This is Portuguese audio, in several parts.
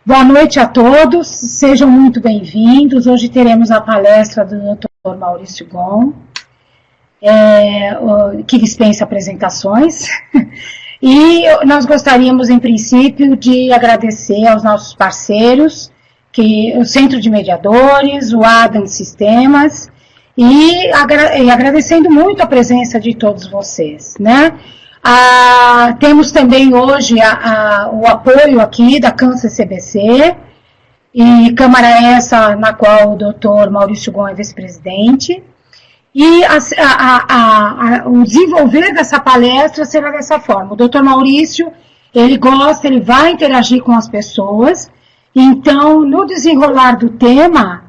Boa noite a todos, sejam muito bem-vindos. Hoje teremos a palestra do Dr. Maurício Gon, que dispensa apresentações. E nós gostaríamos, em princípio, de agradecer aos nossos parceiros, o Centro de Mediadores, o Adam Sistemas, e agradecendo muito a presença de todos vocês, né? Temos também hoje o apoio aqui da Câncer CBC, e Câmara essa na qual o Dr. Maurício Gon é vice-presidente. E o desenvolver dessa palestra será dessa forma. O Dr. Maurício, ele vai interagir com as pessoas. Então, no desenrolar do tema,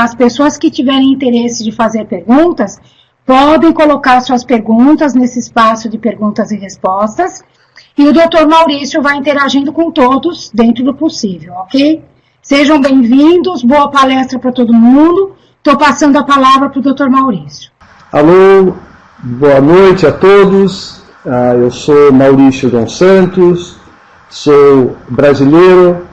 as pessoas que tiverem interesse de fazer perguntas, podem colocar suas perguntas nesse espaço de perguntas e respostas, e o Dr. Maurício vai interagindo com todos dentro do possível, ok? Sejam bem-vindos, boa palestra para todo mundo. Estou passando a palavra para o Dr. Maurício. Alô, boa noite a todos. Eu sou Maurício Gon Santos, sou brasileiro,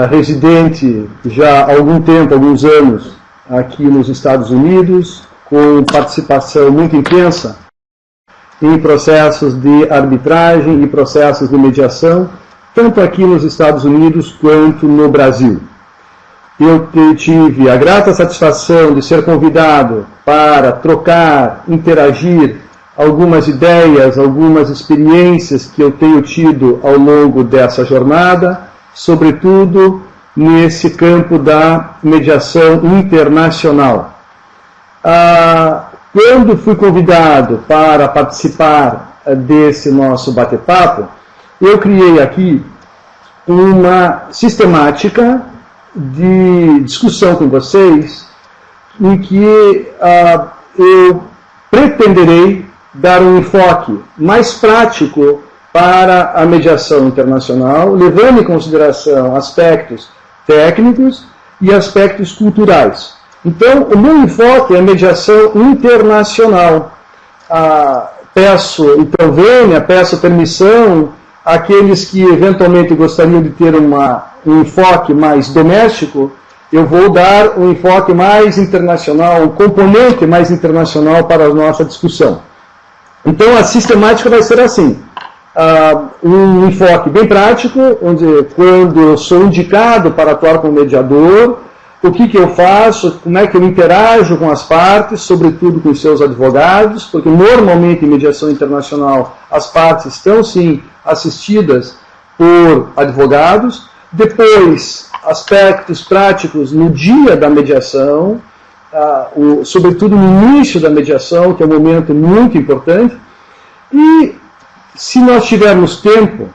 residente já há algum tempo, alguns anos, aqui nos Estados Unidos, com participação muito intensa em processos de arbitragem e processos de mediação, tanto aqui nos Estados Unidos quanto no Brasil. Eu tive a grata satisfação de ser convidado para trocar, interagir algumas ideias, algumas experiências que eu tenho tido ao longo dessa jornada, sobretudo nesse campo da mediação internacional. Quando fui convidado para participar desse nosso bate-papo, eu criei aqui uma sistemática de discussão com vocês, em que eu pretenderei dar um enfoque mais prático para a mediação internacional, levando em consideração aspectos técnicos e aspectos culturais. Então, o meu enfoque é a mediação internacional. Peço permissão àqueles que eventualmente gostariam de ter um enfoque mais doméstico. Eu vou dar um enfoque mais internacional, um componente mais internacional para a nossa discussão. Então, a sistemática vai ser assim. Um enfoque bem prático, onde quando eu sou indicado para atuar como mediador, o que eu faço, como é que eu interajo com as partes, sobretudo com os seus advogados, porque normalmente em mediação internacional as partes estão sim assistidas por advogados. Depois, aspectos práticos no dia da mediação, sobretudo no início da mediação, que é um momento muito importante. E, se nós tivermos tempo,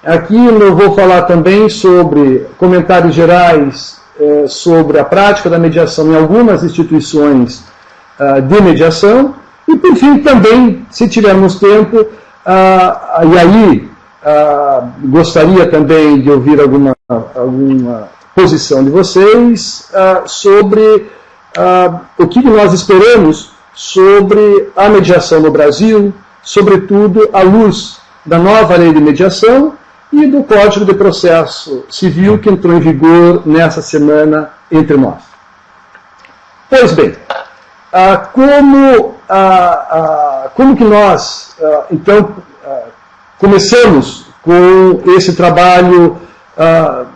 aqui eu vou falar também sobre comentários gerais sobre a prática da mediação em algumas instituições de mediação. E, por fim, também, se tivermos tempo, e aí gostaria também de ouvir alguma posição de vocês sobre o que nós esperamos sobre a mediação no Brasil, sobretudo à luz da nova lei de mediação e do Código de Processo Civil que entrou em vigor nessa semana entre nós. Pois bem, como que nós, então, começamos com esse trabalho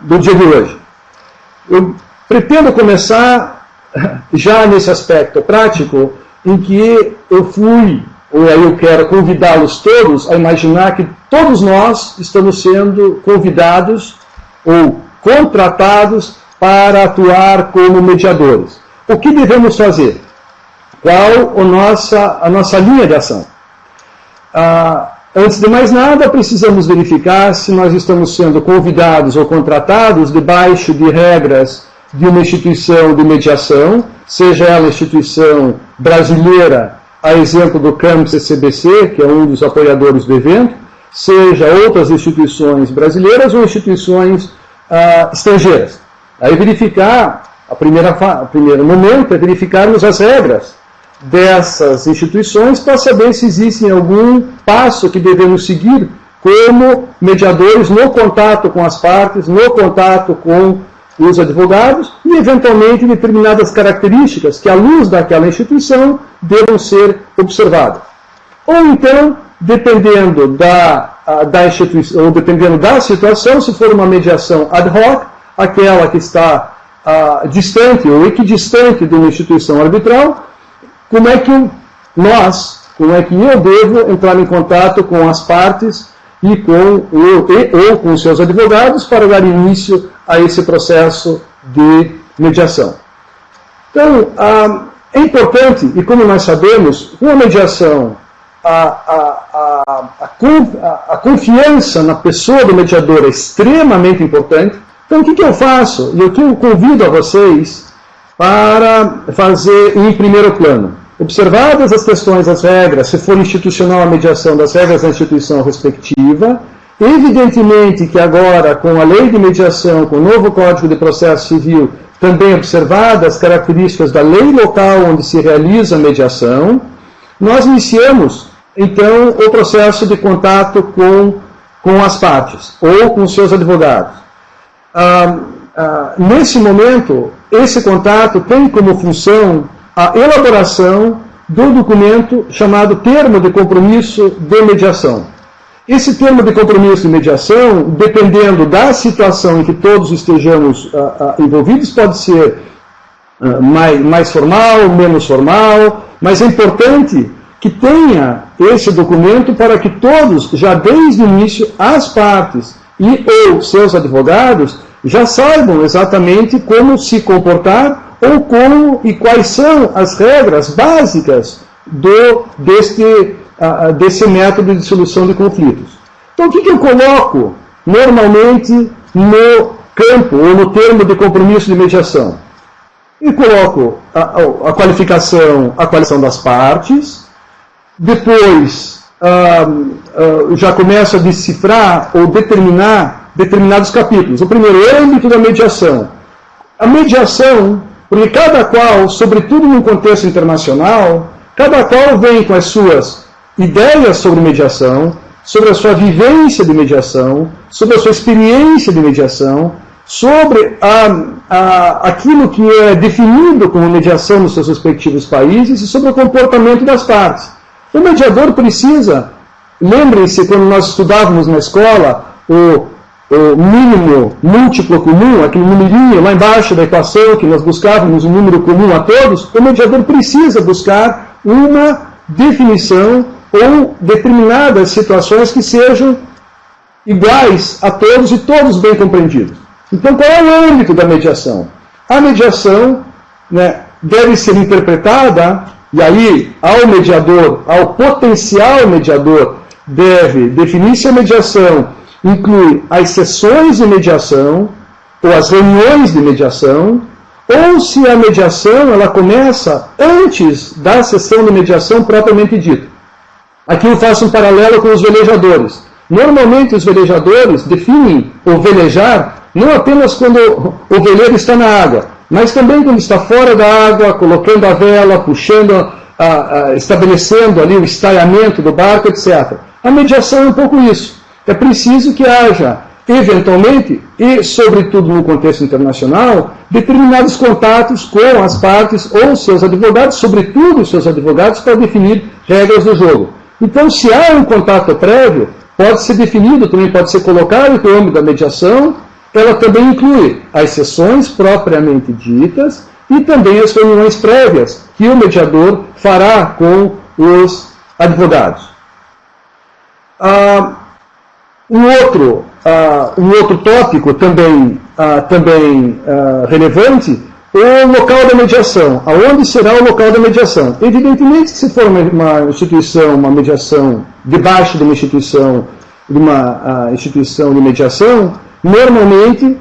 do dia de hoje? Eu pretendo começar já nesse aspecto prático, em que eu quero convidá-los todos a imaginar que todos nós estamos sendo convidados ou contratados para atuar como mediadores. O que devemos fazer? Qual a nossa linha de ação? Antes de mais nada, precisamos verificar se nós estamos sendo convidados ou contratados debaixo de regras de uma instituição de mediação, seja ela instituição brasileira, a exemplo do Campus CBC, que é um dos apoiadores do evento, seja outras instituições brasileiras ou instituições estrangeiras. Aí o primeiro momento é verificarmos as regras dessas instituições para saber se existe algum passo que devemos seguir como mediadores no contato com as partes, no contato com os advogados e, eventualmente, determinadas características que, à luz daquela instituição, devam ser observadas. Ou então, dependendo da instituição, ou dependendo da situação, se for uma mediação ad hoc, aquela que está distante ou equidistante de uma instituição arbitral, como é que eu devo entrar em contato com as partes ou com os seus advogados para dar início a esse processo de mediação. Então, é importante, e como nós sabemos, uma mediação, a confiança na pessoa do mediador é extremamente importante. Então, o que eu faço? E o que eu convido a vocês para fazer em primeiro plano? Observadas as questões, as regras, se for institucional a mediação das regras da instituição respectiva, evidentemente que agora, com a lei de mediação, com o novo Código de Processo Civil, também observadas as características da lei local onde se realiza a mediação, nós iniciamos, então, o processo de contato com as partes, ou com os seus advogados. Nesse momento, esse contato tem como função a elaboração do documento chamado Termo de Compromisso de Mediação. Esse termo de compromisso de mediação, dependendo da situação em que todos estejamos envolvidos, pode ser mais formal, menos formal, mas é importante que tenha esse documento para que todos, já desde o início, as partes ou seus advogados, já saibam exatamente como se comportar ou como e quais são as regras básicas desse método de solução de conflitos. Então, o que eu coloco normalmente no campo ou no termo de compromisso de mediação? Eu coloco a qualificação das partes, depois já começo a decifrar ou determinar determinados capítulos. O primeiro, âmbito da mediação. A mediação, porque cada qual, sobretudo num contexto internacional, cada qual vem com as suas ideias sobre mediação, sobre a sua vivência de mediação, sobre a sua experiência de mediação, sobre aquilo que é definido como mediação nos seus respectivos países e sobre o comportamento das partes. O mediador precisa, lembrem-se, quando nós estudávamos na escola, o mínimo múltiplo comum, aquele numerinho lá embaixo da equação, que nós buscávamos um número comum a todos, o mediador precisa buscar uma definição ou determinadas situações que sejam iguais a todos e todos bem compreendidos. Então, qual é o âmbito da mediação? A mediação, deve ser interpretada, e aí ao potencial mediador, deve definir se a mediação inclui as sessões de mediação ou as reuniões de mediação, ou se a mediação ela começa antes da sessão de mediação propriamente dita. Aqui eu faço um paralelo com os velejadores. Normalmente os velejadores definem o velejar não apenas quando o veleiro está na água, mas também quando está fora da água, colocando a vela, puxando, estabelecendo ali o estaiamento do barco, etc. A mediação é um pouco isso. É preciso que haja, eventualmente, e sobretudo no contexto internacional, determinados contatos com as partes ou seus advogados, sobretudo os seus advogados, para definir regras do jogo. Então, se há um contato prévio, pode ser definido, também pode ser colocado no âmbito da mediação, ela também inclui as sessões propriamente ditas e também as reuniões prévias que o mediador fará com os advogados. Um outro tópico também relevante, o local da mediação. Aonde será o local da mediação? Evidentemente que se for uma instituição, uma mediação debaixo de uma instituição de mediação, normalmente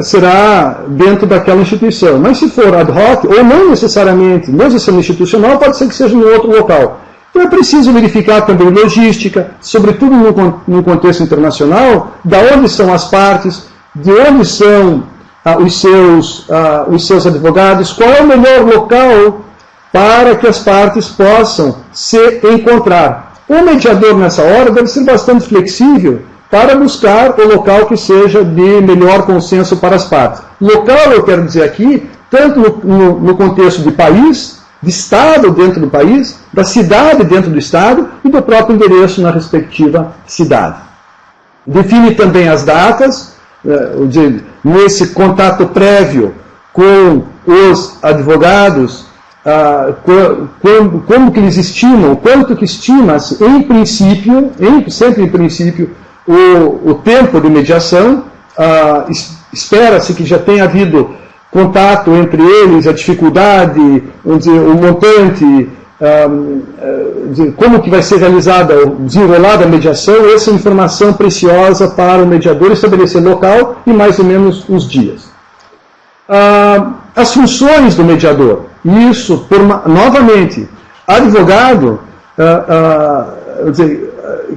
será dentro daquela instituição. Mas se for ad hoc, ou não necessariamente, mesmo sendo institucional, pode ser que seja em outro local. Então é preciso verificar também logística, sobretudo no contexto internacional, de onde são as partes, de onde são os seus advogados, qual é o melhor local para que as partes possam se encontrar. O mediador, nessa hora, deve ser bastante flexível para buscar o local que seja de melhor consenso para as partes. Local, eu quero dizer aqui, tanto no contexto de país, de estado dentro do país, da cidade dentro do estado e do próprio endereço na respectiva cidade. Define também as datas, nesse contato prévio com os advogados, como que eles estimam, quanto que estima-se, sempre em princípio, o tempo de mediação. Espera-se que já tenha havido contato entre eles, a dificuldade, o montante, como que vai ser realizada, desenrolada a mediação. Essa é informação preciosa para o mediador estabelecer local e mais ou menos os dias. As funções do mediador. Isso, novamente, advogado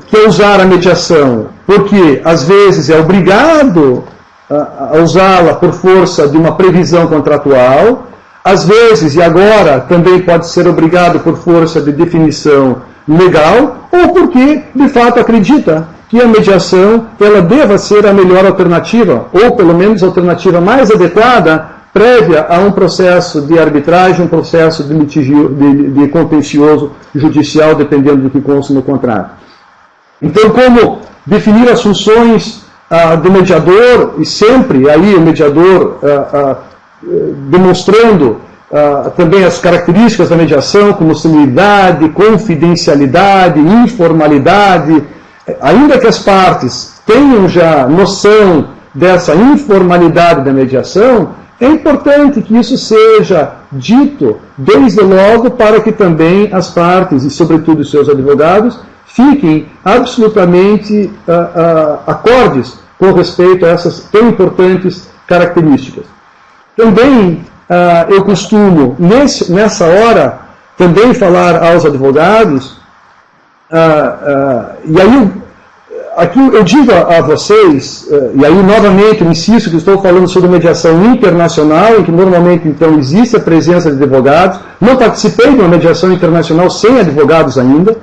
quer usar a mediação porque, às vezes, é obrigado a usá-la por força de uma previsão contratual, às vezes, e agora, também pode ser obrigado por força de definição legal, ou porque, de fato, acredita que a mediação ela deva ser a melhor alternativa, ou pelo menos a alternativa mais adequada, prévia a um processo de arbitragem, um processo de litígio, de contencioso judicial, dependendo do que consta no contrato. Então, como definir as funções do mediador, e sempre aí o mediador demonstrando também as características da mediação, como celeridade, confidencialidade, informalidade, ainda que as partes tenham já noção dessa informalidade da mediação, é importante que isso seja dito desde logo para que também as partes, e sobretudo os seus advogados, fiquem absolutamente acordes com respeito a essas tão importantes características. Também eu costumo, nessa hora, também falar aos advogados, e aí aqui eu digo a vocês, e aí novamente eu insisto que estou falando sobre mediação internacional, em que normalmente então existe a presença de advogados. Não participei de uma mediação internacional sem advogados ainda.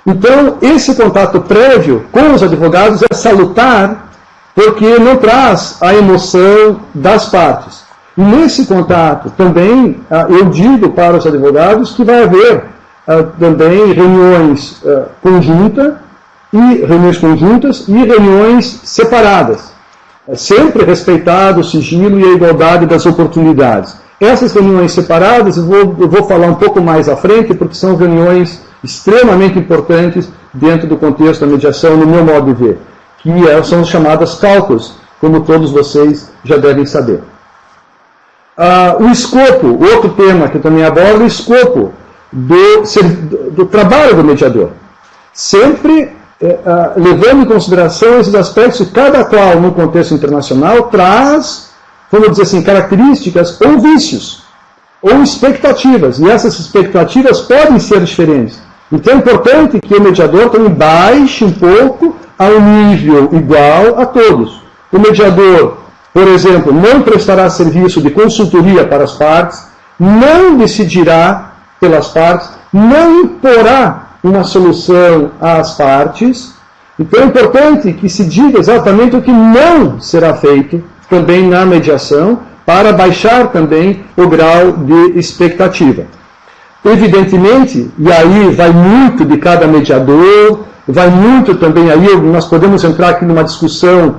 Então, esse contato prévio com os advogados é salutar, porque não traz a emoção das partes. E nesse contato também eu digo para os advogados que vai haver também reuniões conjuntas e reuniões separadas, sempre respeitado o sigilo e a igualdade das oportunidades. Essas reuniões separadas eu vou falar um pouco mais à frente, porque são reuniões extremamente importantes dentro do contexto da mediação, no meu modo de ver, que são chamadas cálculos, como todos vocês já devem saber. O escopo, outro tema que eu também abordo, o escopo do trabalho do mediador. Sempre levando em consideração esses aspectos que cada qual, no contexto internacional, traz, vamos dizer assim, características ou vícios, ou expectativas. E essas expectativas podem ser diferentes. Então é importante que o mediador também baixe um pouco a um nível igual a todos. O mediador, por exemplo, não prestará serviço de consultoria para as partes, não decidirá pelas partes, não imporá uma solução às partes. Então é importante que se diga exatamente o que não será feito também na mediação, para baixar também o grau de expectativa. Evidentemente, e aí vai muito de cada mediador, vai muito também, aí nós podemos entrar aqui numa discussão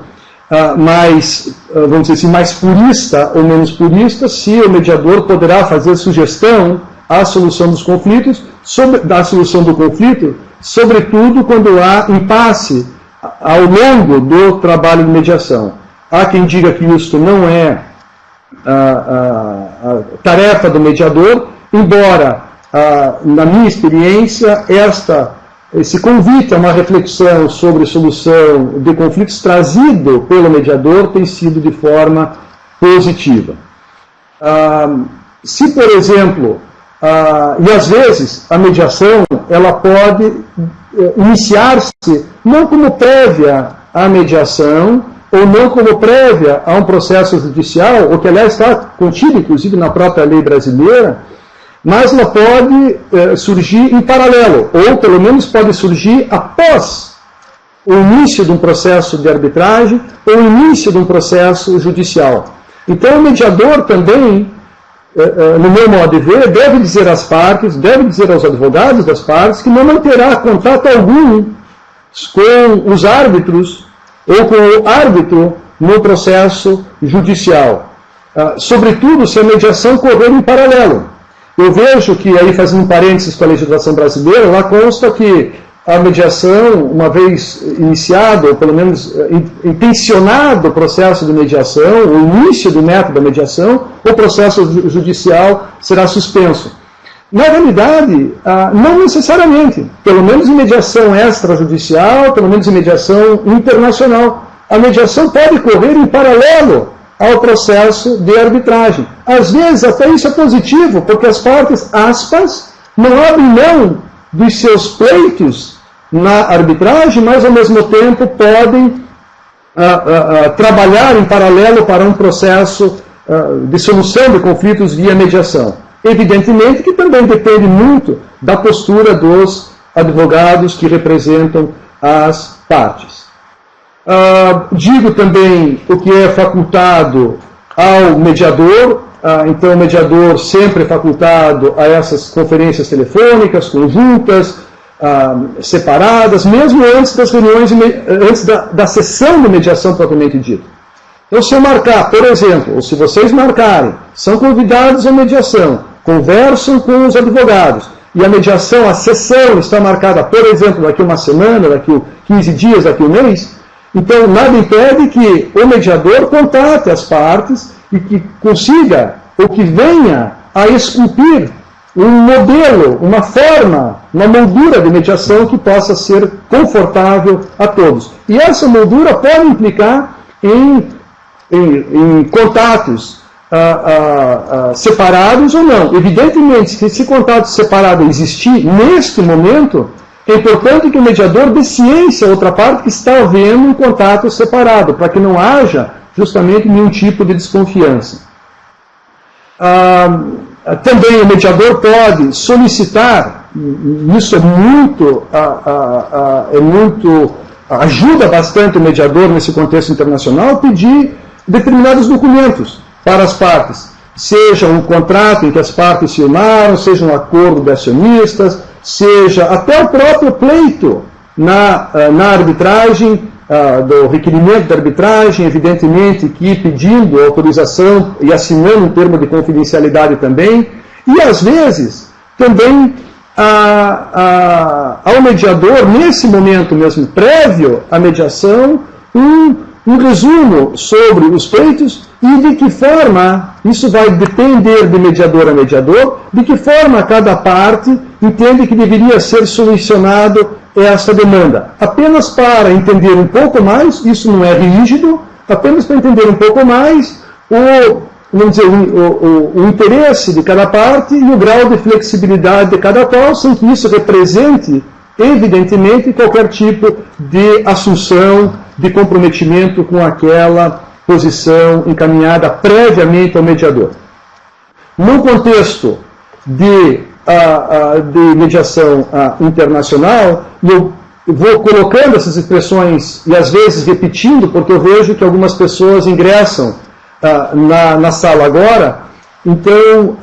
mais, vamos dizer assim, mais purista ou menos purista, se o mediador poderá fazer sugestão à solução dos conflitos, da solução do conflito, sobretudo quando há impasse ao longo do trabalho de mediação. Há quem diga que isso não é a tarefa do mediador, embora, na minha experiência, esse convite a uma reflexão sobre solução de conflitos trazido pelo mediador tem sido de forma positiva. Se, por exemplo, e às vezes a mediação ela pode iniciar-se não como prévia à mediação, ou não como prévia a um processo judicial, o que aliás está contido inclusive na própria lei brasileira, mas ela pode surgir em paralelo, ou pelo menos pode surgir após o início de um processo de arbitragem ou o início de um processo judicial. Então o mediador também, no meu modo de ver, deve dizer às partes, deve dizer aos advogados das partes que não manterá contato algum com os árbitros ou com o árbitro no processo judicial. Sobretudo se a mediação correr em paralelo. Eu vejo que, aí fazendo um parênteses com a legislação brasileira, lá consta que a mediação, uma vez iniciado, ou pelo menos intencionado o processo de mediação, o início do método da mediação, o processo judicial será suspenso. Na realidade, não necessariamente, pelo menos em mediação extrajudicial, pelo menos em mediação internacional. A mediação pode correr em paralelo ao processo de arbitragem. Às vezes, até isso é positivo, porque as partes, aspas, não abrem mão dos seus pleitos na arbitragem, mas ao mesmo tempo podem trabalhar em paralelo para um processo de solução de conflitos via mediação. Evidentemente que também depende muito da postura dos advogados que representam as partes. Digo também o que é facultado ao mediador. Então, o mediador sempre é facultado a essas conferências telefônicas, conjuntas, separadas, mesmo antes das reuniões, antes da sessão de mediação propriamente dita. Então, se eu marcar, por exemplo, ou se vocês marcarem, são convidados à mediação, conversam com os advogados, e a mediação, a sessão está marcada, por exemplo, daqui uma semana, daqui 15 dias, daqui um mês, então nada impede que o mediador contate as partes e que consiga, ou que venha a esculpir um modelo, uma forma, uma moldura de mediação que possa ser confortável a todos. E essa moldura pode implicar em contatos separados ou não. Evidentemente, se esse contato separado existir neste momento, é importante que o mediador dê ciência à outra parte que está havendo um contato separado, para que não haja justamente nenhum tipo de desconfiança. Também o mediador pode solicitar, isso ajuda bastante o mediador nesse contexto internacional, pedir determinados documentos para as partes, seja um contrato em que as partes firmaram, seja um acordo de acionistas, seja até o próprio pleito na arbitragem, do requerimento da arbitragem, evidentemente que pedindo autorização e assinando um termo de confidencialidade também, e às vezes também ao mediador, nesse momento mesmo, prévio à mediação, um resumo sobre os pleitos e de que forma, isso vai depender de mediador a mediador, de que forma cada parte entende que deveria ser solucionado essa demanda. Apenas para entender um pouco mais, isso não é rígido, apenas para entender um pouco mais o interesse de cada parte e o grau de flexibilidade de cada qual, sem que isso represente, evidentemente, qualquer tipo de assunção, de comprometimento com aquela posição encaminhada previamente ao mediador. No contexto de mediação internacional, eu vou colocando essas expressões e às vezes repetindo, porque eu vejo que algumas pessoas ingressam na sala agora. Então,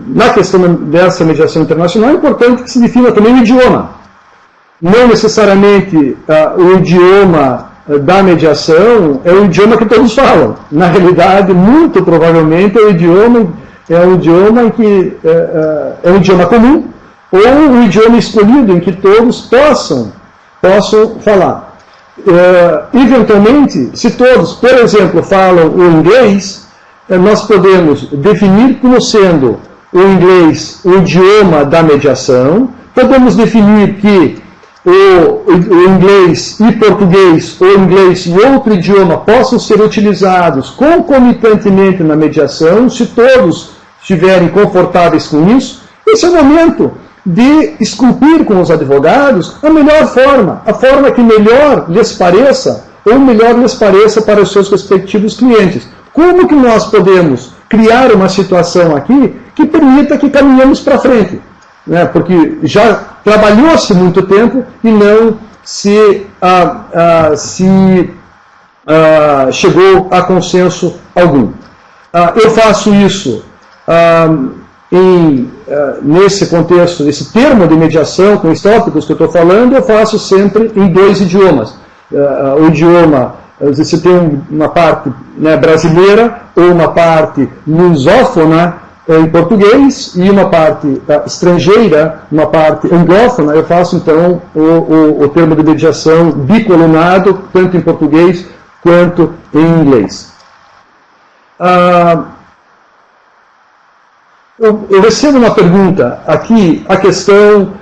na questão dessa mediação internacional, é importante que se defina também o idioma. Não necessariamente o idioma da mediação é o idioma que todos falam. Na realidade, muito provavelmente é um idioma em que é um idioma comum ou um idioma escolhido em que todos possam falar. Eventualmente, se todos, por exemplo, falam o inglês, nós podemos definir como sendo o inglês o idioma da mediação, podemos definir que o inglês e português, ou inglês e outro idioma possam ser utilizados concomitantemente na mediação, se todos estiverem confortáveis com isso. Esse é o momento de esculpir com os advogados a melhor forma, a forma que melhor lhes pareça, ou melhor lhes pareça para os seus respectivos clientes. Como que nós podemos criar uma situação aqui que permita que caminhemos para frente, né? Porque já trabalhou-se muito tempo e não se chegou a consenso algum. Eu faço isso nesse contexto, nesse termo de mediação, com os tópicos que eu estou falando, eu faço sempre em 2 idiomas. O idioma, você tem uma parte, né, brasileira, ou uma parte lusófona em português, e uma parte estrangeira, uma parte anglófona. Eu faço então o termo de mediação bicolunado, tanto em português quanto em inglês. Eu recebo uma pergunta aqui, a questão,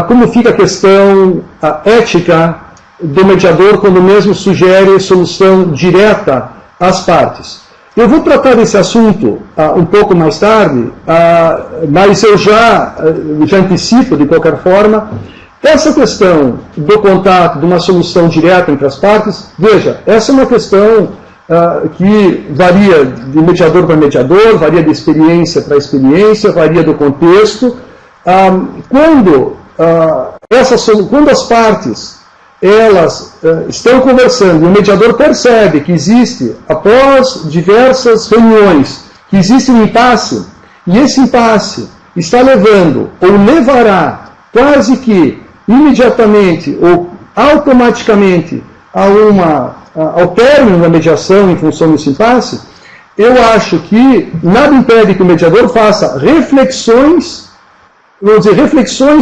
como fica a questão ética do mediador quando mesmo sugere solução direta às partes. Eu vou tratar desse assunto um pouco mais tarde, mas eu já antecipo, de qualquer forma, essa questão do contato, de uma solução direta entre as partes. Veja, essa é uma questão que varia de mediador para mediador, varia de experiência para experiência, varia do contexto. Quando as partes estão conversando e o mediador percebe que existe, após diversas reuniões, que existe um impasse, e esse impasse está levando, ou levará quase que imediatamente ou automaticamente ao término da mediação em função desse impasse, eu acho que nada impede que o mediador faça reflexões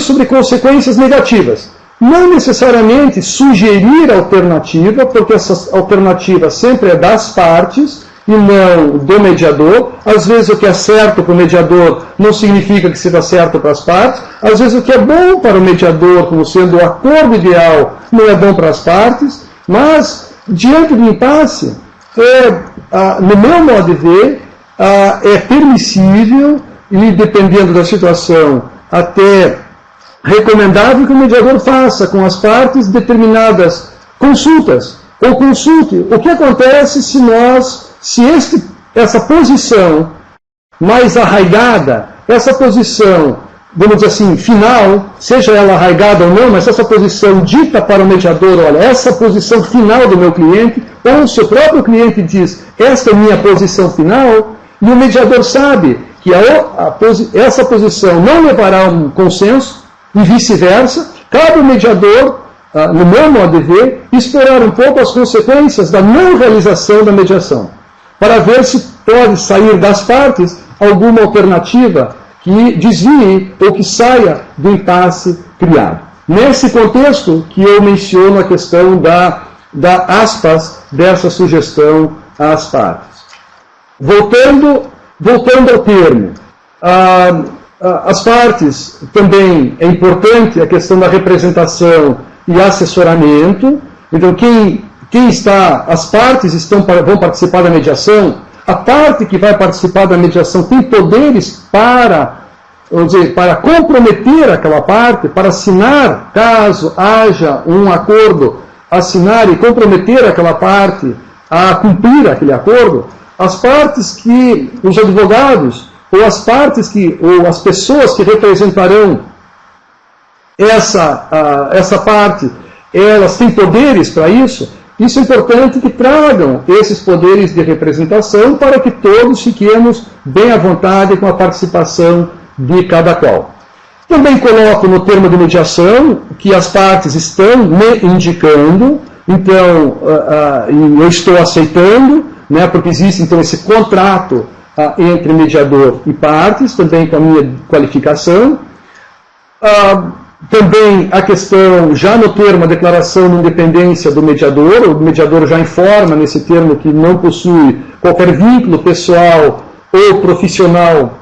sobre consequências negativas. Não necessariamente sugerir alternativa, porque essa alternativa sempre é das partes e não do mediador. Às vezes o que é certo para o mediador não significa que seja certo para as partes. Às vezes o que é bom para o mediador, como sendo o acordo ideal, não é bom para as partes. Mas, diante do impasse, no meu modo de ver, é permissível e, dependendo da situação, até recomendável que o mediador faça com as partes determinadas consultas, ou consulte o que acontece se essa posição mais arraigada, essa posição, vamos dizer assim, final, seja ela arraigada ou não, mas essa posição dita para o mediador, olha, essa posição final do meu cliente, ou se o próprio cliente diz, esta é minha posição final, e o mediador sabe que essa posição não levará a um consenso, e vice-versa, cabe ao mediador, no meu modo de ver, explorar um pouco as consequências da não realização da mediação, para ver se pode sair das partes alguma alternativa que desvie ou que saia do impasse criado. Nesse contexto que eu menciono a questão da aspas dessa sugestão às partes. Voltando ao termo, as partes também é importante a questão da representação e assessoramento. Então, as partes vão participar da mediação. A parte que vai participar da mediação tem poderes para comprometer aquela parte, para assinar, caso haja um acordo, assinar e comprometer aquela parte a cumprir aquele acordo. As partes os advogados, ou as pessoas que representarão essa parte, elas têm poderes para isso. Isso é importante que tragam esses poderes de representação para que todos fiquemos bem à vontade com a participação de cada qual. Também coloco no termo de mediação que as partes estão me indicando, então eu estou aceitando, né, porque existe então esse contrato entre mediador e partes, também com a minha qualificação. Também a questão, já no termo, a declaração de independência do mediador, o mediador já informa nesse termo que não possui qualquer vínculo pessoal ou profissional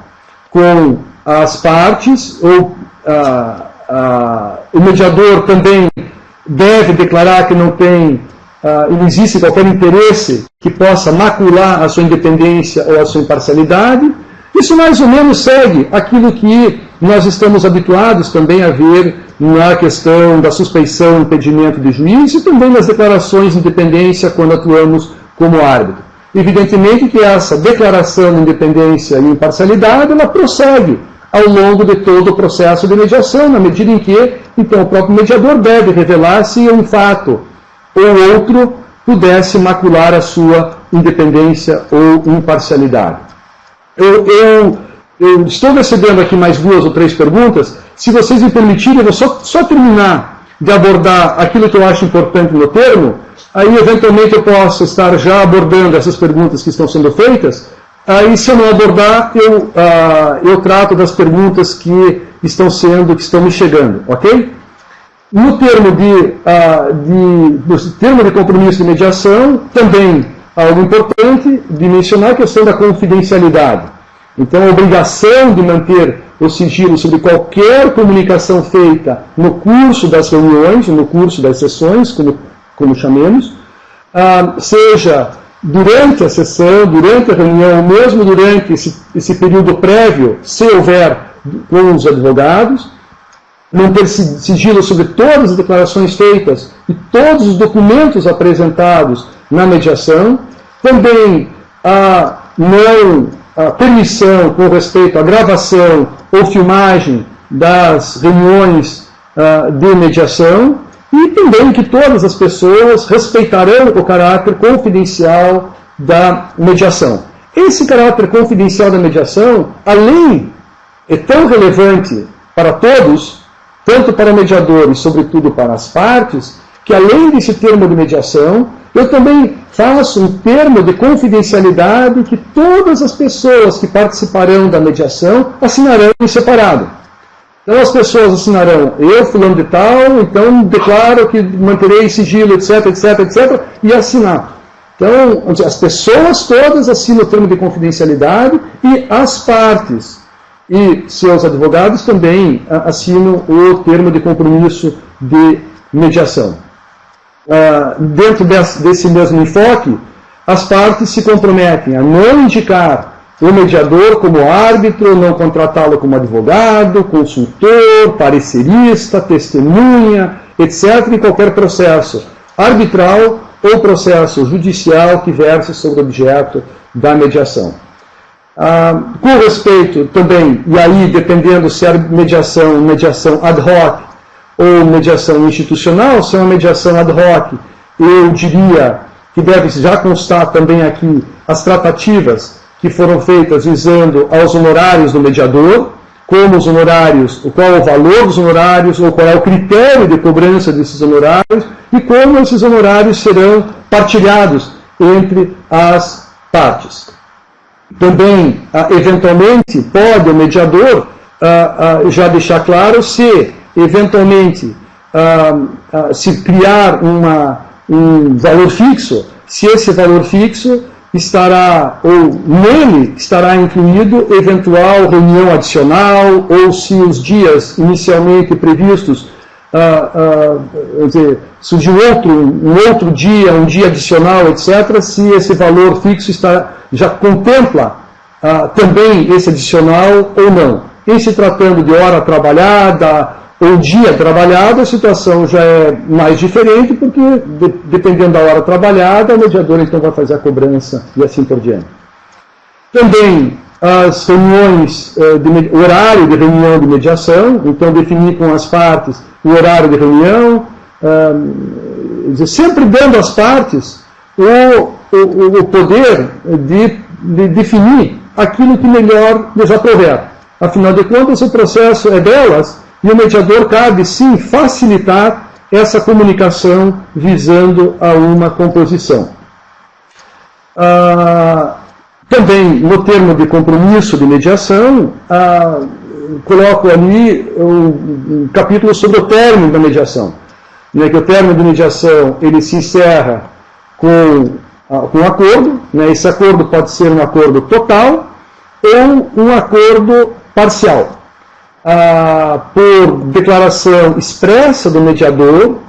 com as partes, ou o mediador também deve declarar que não existe qualquer interesse que possa macular a sua independência ou a sua imparcialidade. Isso mais ou menos segue aquilo que nós estamos habituados também a ver na questão da suspeição e impedimento de juízo e também nas declarações de independência quando atuamos como árbitro. evidentemente que essa declaração de independência e imparcialidade, ela prossegue ao longo de todo o processo de mediação, na medida em que, então, o próprio mediador deve revelar se um fato ou outro pudesse macular a sua independência ou imparcialidade. Eu estou recebendo aqui mais 2 ou 3 perguntas. Se vocês me permitirem, eu vou só terminar de abordar aquilo que eu acho importante no termo, aí eventualmente eu posso estar já abordando essas perguntas que estão sendo feitas. Aí, se eu não abordar, eu trato das perguntas que estão me chegando, ok? No termo de compromisso de mediação, também algo importante de mencionar a questão da confidencialidade. Então, a obrigação de manter o sigilo sobre qualquer comunicação feita no curso das reuniões, no curso das sessões, como chamemos, seja durante a sessão, durante a reunião, mesmo durante esse período prévio, se houver com os advogados, manter sigilo sobre todas as declarações feitas e todos os documentos apresentados na mediação, também a permissão com respeito à gravação ou filmagem das reuniões de mediação, e também que todas as pessoas respeitarão o caráter confidencial da mediação. Esse caráter confidencial da mediação, é tão relevante para todos, tanto para o mediador e, sobretudo, para as partes, que além desse termo de mediação, eu também faço um termo de confidencialidade que todas as pessoas que participarão da mediação assinarão em separado. Então as pessoas assinarão, eu, fulano de tal, então declaro que manterei sigilo, etc, etc, etc, e assinar. Então, as pessoas todas assinam o termo de confidencialidade e as partes e seus advogados também assinam o termo de compromisso de mediação. Dentro desse mesmo enfoque, as partes se comprometem a não indicar o mediador como árbitro, não contratá-lo como advogado, consultor, parecerista, testemunha, etc., em qualquer processo arbitral ou processo judicial que verse sobre o objeto da mediação. Com respeito também, e aí dependendo se é mediação ad hoc ou mediação institucional, se é uma mediação ad hoc, eu diria que deve já constar também aqui as tratativas que foram feitas visando aos honorários do mediador, como os honorários, qual é o valor dos honorários, ou qual é o critério de cobrança desses honorários, e como esses honorários serão partilhados entre as partes. Também, eventualmente, pode o mediador já deixar claro se, eventualmente, se criar um valor fixo, se esse valor fixo estará, ou nele estará incluído eventual reunião adicional, ou se os dias inicialmente previstos, surgir um outro dia, um dia adicional, etc., se esse valor fixo já contempla também esse adicional ou não. Em se tratando de hora trabalhada ou dia trabalhado, a situação já é mais diferente, porque dependendo da hora trabalhada, o mediador então vai fazer a cobrança e assim por diante. Também as reuniões, o horário de reunião de mediação, então definir com as partes o horário de reunião, sempre dando às partes o poder de definir aquilo que melhor lhes aprover. Afinal de contas, o processo é delas, e o mediador cabe, sim, facilitar essa comunicação visando a uma composição. Também, no termo de compromisso de mediação, coloco ali um capítulo sobre o término da mediação. Né, que o término de mediação ele se encerra com um acordo. Né, esse acordo pode ser um acordo total ou um acordo parcial. Por declaração expressa do mediador,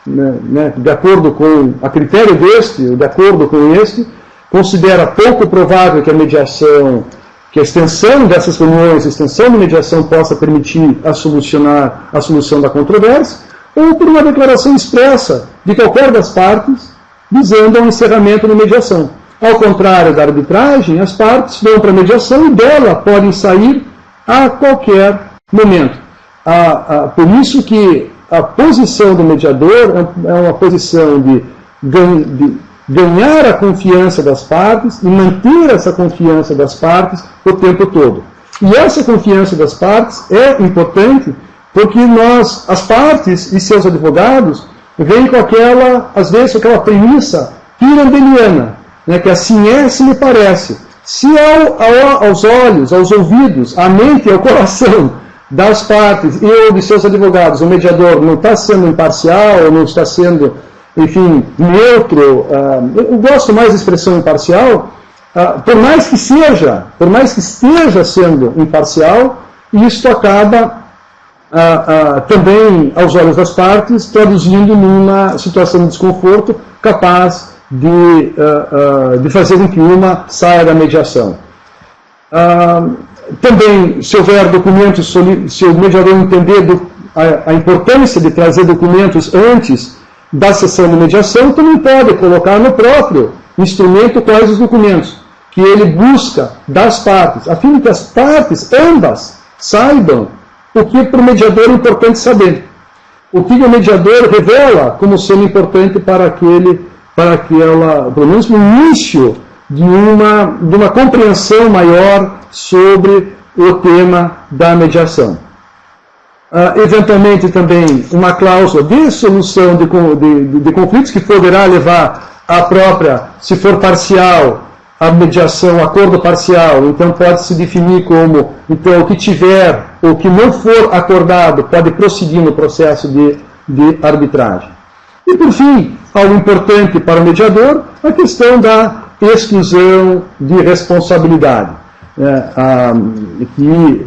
né, de acordo com a critério deste, de acordo com este, considera pouco provável que a extensão dessas reuniões, a extensão da mediação possa permitir a solução da controvérsia, ou por uma declaração expressa de qualquer das partes, visando ao encerramento da mediação. Ao contrário da arbitragem, as partes vão para a mediação e dela podem sair a qualquer momento. Por isso que a posição do mediador é uma posição de ganhar a confiança das partes e manter essa confiança das partes o tempo todo. E essa confiança das partes é importante porque as partes e seus advogados vêm com às vezes, com aquela premissa pirandeliana, né, que assim é, se me parece. Se aos olhos, aos ouvidos, à mente e ao coração das partes e ou de seus advogados, o mediador não está sendo imparcial, não está sendo, enfim, neutro, eu gosto mais da expressão imparcial, por mais que esteja sendo imparcial, isto acaba também, aos olhos das partes, traduzindo numa situação de desconforto capaz de fazer com que uma saia da mediação. Também, se houver documentos, se o mediador entender a importância de trazer documentos antes da sessão de mediação, também pode colocar no próprio instrumento quais os documentos que ele busca das partes, a fim de que as partes, ambas, saibam o que para o mediador é importante saber. O que o mediador revela como sendo importante para aquela, pelo menos no início de uma compreensão maior sobre o tema da mediação. Eventualmente também uma cláusula de solução de conflitos que poderá levar à própria, se for parcial, a mediação, acordo parcial, então pode se definir como, então, o que tiver, ou que não for acordado, pode prosseguir no processo de arbitragem. E, por fim, algo importante para o mediador, a questão da exclusão de responsabilidade, que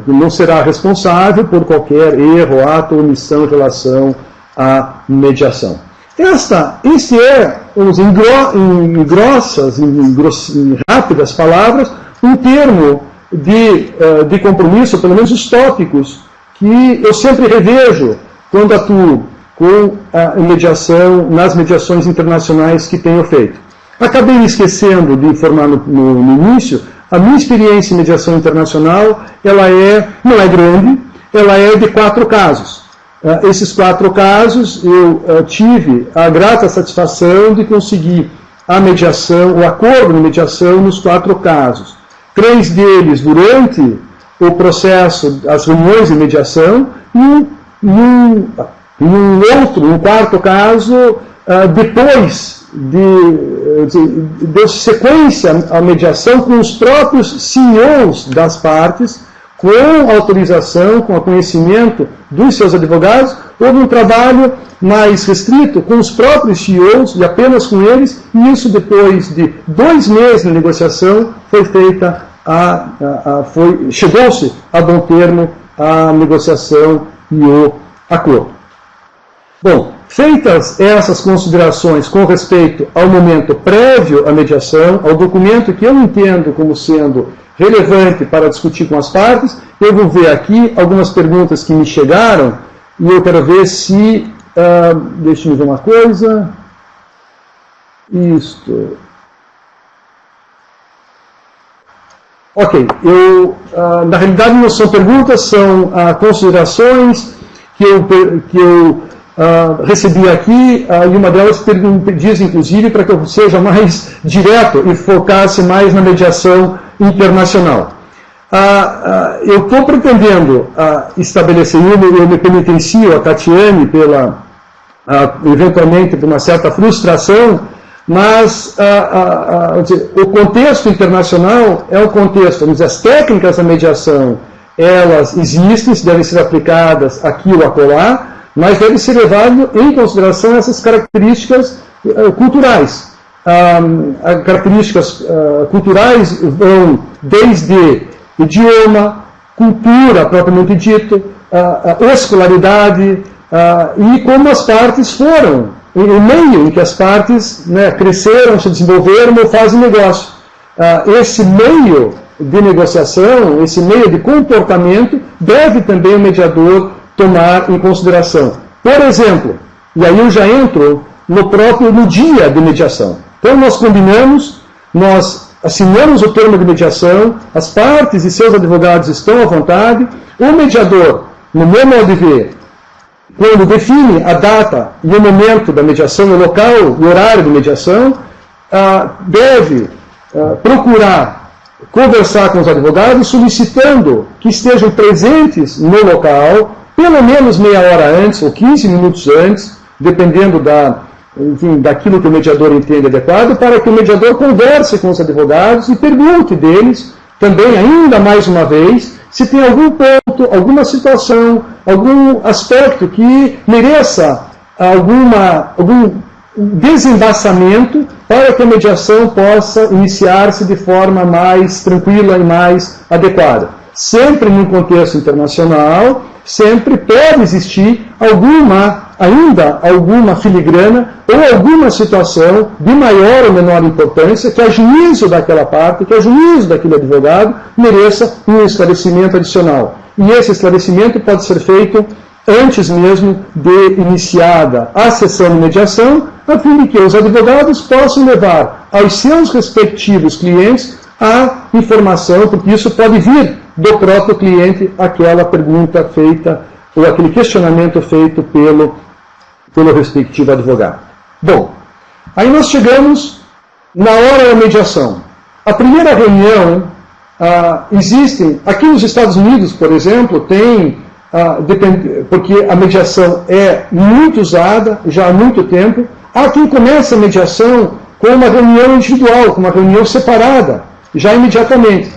não será responsável por qualquer erro, ato ou omissão em relação à mediação. Este é, vamos dizer, em rápidas palavras, um termo de compromisso, pelo menos os tópicos, que eu sempre revejo quando atuo com a mediação, nas mediações internacionais que tenho feito. Acabei me esquecendo de informar no início, a minha experiência em mediação internacional, não é grande, ela é de 4 casos. Esses 4 casos, eu tive a grata satisfação de conseguir a mediação, o acordo de mediação nos 4 casos. 3 deles durante o processo, as reuniões de mediação, e um 4º caso, depois de sequência à mediação com os próprios CEOs das partes, com autorização, com o conhecimento dos seus advogados, houve um trabalho mais restrito com os próprios CEOs e apenas com eles, e isso depois de 2 meses de negociação foi feita, chegou-se a bom termo a negociação e o acordo. Bom, feitas essas considerações com respeito ao momento prévio à mediação, ao documento que eu entendo como sendo relevante para discutir com as partes, eu vou ver aqui algumas perguntas que me chegaram e eu quero ver se... deixa eu ver uma coisa. Isto. Ok, na realidade não são perguntas, são considerações que eu recebi aqui, e uma delas diz, inclusive, para que eu seja mais direto e focasse mais na mediação internacional. Eu estou pretendendo estabelecer, eu me penitencio a Tatiane eventualmente por uma certa frustração, mas o contexto internacional é um contexto, vamos dizer, as técnicas da mediação, elas existem, devem ser aplicadas aqui ou acolá, mas deve ser levado em consideração essas características culturais. Características culturais vão desde idioma, cultura propriamente dito, escolaridade, e como as partes foram, o meio em que as partes cresceram, se desenvolveram ou fazem negócio. Esse meio de negociação, esse meio de comportamento, deve também o mediador tomar em consideração. Por exemplo, e aí eu já entro no dia de mediação. Então nós combinamos, nós assinamos o termo de mediação, as partes e seus advogados estão à vontade, o mediador, no meu modo de ver, quando define a data e o momento da mediação, o local e o horário de mediação, deve procurar conversar com os advogados, solicitando que estejam presentes no local, pelo menos meia hora antes ou 15 minutos antes, dependendo daquilo que o mediador entende adequado, para que o mediador converse com os advogados e pergunte deles, também ainda mais uma vez, se tem algum ponto, alguma situação, algum aspecto que mereça algum desembaçamento para que a mediação possa iniciar-se de forma mais tranquila e mais adequada. Sempre num contexto internacional, sempre pode existir ainda alguma filigrana ou alguma situação de maior ou menor importância que a juízo daquela parte, que a juízo daquele advogado mereça um esclarecimento adicional. E esse esclarecimento pode ser feito antes mesmo de iniciada a sessão de mediação, a fim de que os advogados possam levar aos seus respectivos clientes a informação, porque isso pode vir do próprio cliente, aquela pergunta feita, ou aquele questionamento feito pelo respectivo advogado. Bom, aí nós chegamos na hora da mediação. A primeira reunião, existem, aqui nos Estados Unidos, por exemplo, porque a mediação é muito usada, já há muito tempo, há quem comece a mediação com uma reunião individual, com uma reunião separada, já imediatamente.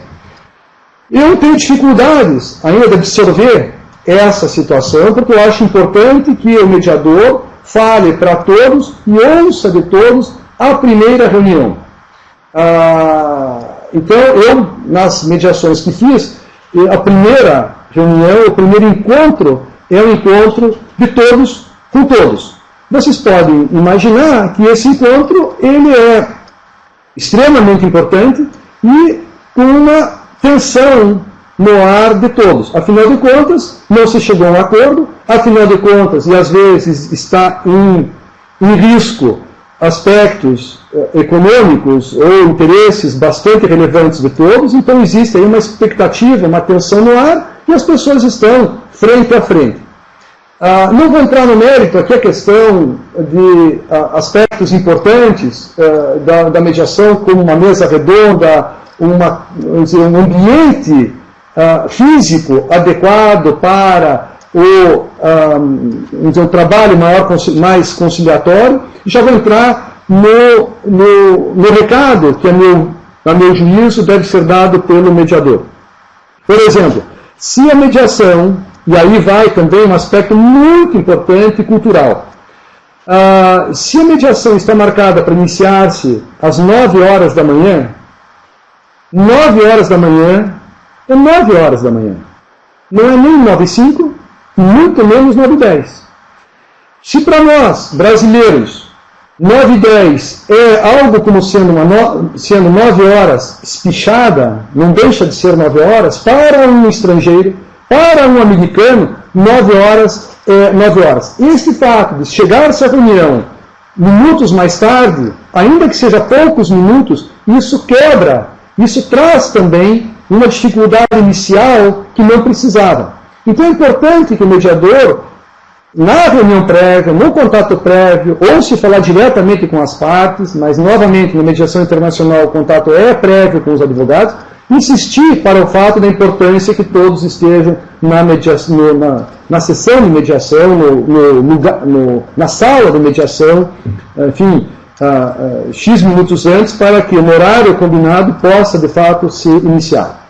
Eu tenho dificuldades ainda de absorver essa situação, porque eu acho importante que o mediador fale para todos e ouça de todos a primeira reunião. Então, eu, nas mediações que fiz, a primeira reunião, o primeiro encontro, é um encontro de todos com todos. Vocês podem imaginar que esse encontro ele é extremamente importante e com uma tensão no ar de todos. Afinal de contas, não se chegou a um acordo, afinal de contas, e às vezes está em risco aspectos econômicos ou interesses bastante relevantes de todos, então existe aí uma expectativa, uma tensão no ar, e as pessoas estão frente a frente. Não vou entrar no mérito aqui a questão de aspectos importantes da mediação, como uma mesa redonda, um ambiente físico adequado para o trabalho mais conciliatório. Já vou entrar no recado que, a meu juízo, deve ser dado pelo mediador. Por exemplo, se a mediação, e aí vai também um aspecto muito importante cultural, se a mediação está marcada para iniciar-se às 9 horas da manhã, 9 horas da manhã é 9 horas da manhã. Não é nem 9h05, muito menos 9h10. Se para nós, brasileiros, 9h10 é algo como sendo 9 horas espichada, não deixa de ser 9 horas, para um estrangeiro, para um americano, 9 horas é 9 horas. Este fato de chegar-se à reunião minutos mais tarde, ainda que seja poucos minutos, isso quebra, isso traz também uma dificuldade inicial que não precisava. Então é importante que o mediador, na reunião prévia, no contato prévio, ou se falar diretamente com as partes, mas novamente na mediação internacional o contato é prévio com os advogados, insistir para o fato da importância que todos estejam na sessão de mediação, na sala de mediação, enfim, X minutos antes, para que no horário combinado possa de fato se iniciar.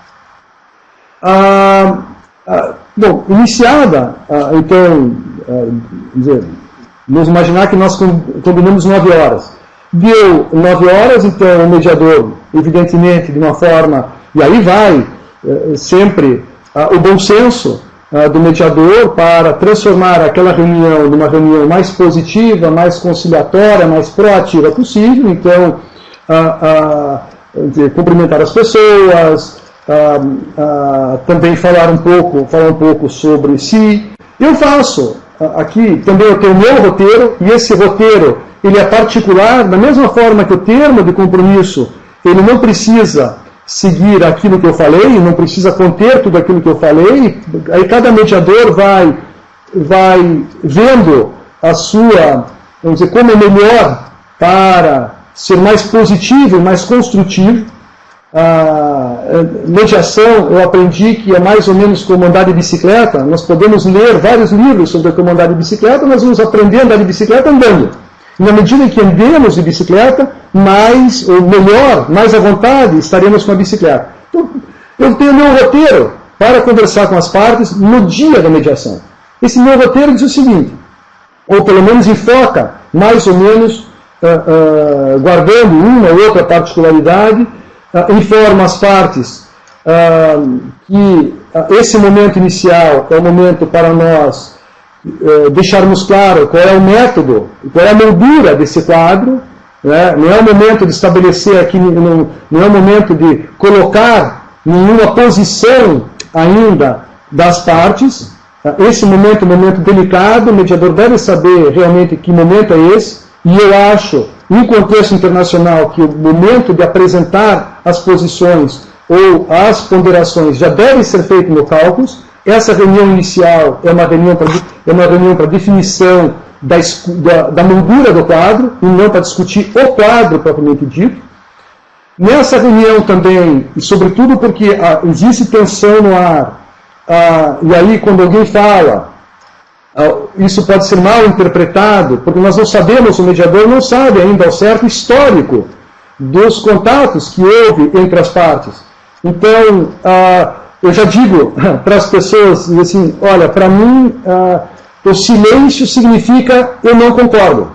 Bom, iniciada, então, vamos imaginar que nós combinamos 9 horas. Deu 9 horas, então o mediador, evidentemente, de uma forma, e aí vai sempre o bom senso do mediador para transformar aquela reunião numa reunião mais positiva, mais conciliatória, mais proativa possível. Então, cumprimentar as pessoas, também falar um pouco sobre si. Eu faço aqui também eu tenho o meu roteiro, e esse roteiro ele é particular, da mesma forma que o termo de compromisso, ele não precisa seguir aquilo que eu falei, não precisa conter tudo aquilo que eu falei, aí cada mediador vai vendo a sua, vamos dizer, como é melhor para ser mais positivo, mais construtivo. A mediação, eu aprendi que é mais ou menos como andar de bicicleta. Nós podemos ler vários livros sobre como andar de bicicleta, nós vamos aprender a andar de bicicleta andando. E na medida em que andemos de bicicleta, mais, ou melhor, mais à vontade estaremos com a bicicleta. Então, eu tenho meu roteiro para conversar com as partes no dia da mediação. Esse meu roteiro diz o seguinte, ou pelo menos enfoca, mais ou menos, guardando uma ou outra particularidade, informa as partes que esse momento inicial é o momento para nós deixarmos claro qual é o método, qual é a moldura desse quadro, né? Não é o momento de estabelecer aqui, não é o momento de colocar nenhuma posição ainda das partes. Esse momento é um momento delicado, o mediador deve saber realmente que momento é esse, e eu acho, em contexto internacional, que o momento de apresentar as posições ou as ponderações já deve ser feito no cálculos. Essa reunião inicial é uma reunião para definição da moldura do quadro, e não para discutir o quadro propriamente dito. Nessa reunião também, e sobretudo porque existe tensão no ar, e aí quando alguém fala, isso pode ser mal interpretado, porque nós não sabemos, o mediador não sabe ainda ao certo o histórico dos contatos que houve entre as partes. Então, eu já digo para as pessoas assim, olha, para mim, o silêncio significa eu não concordo.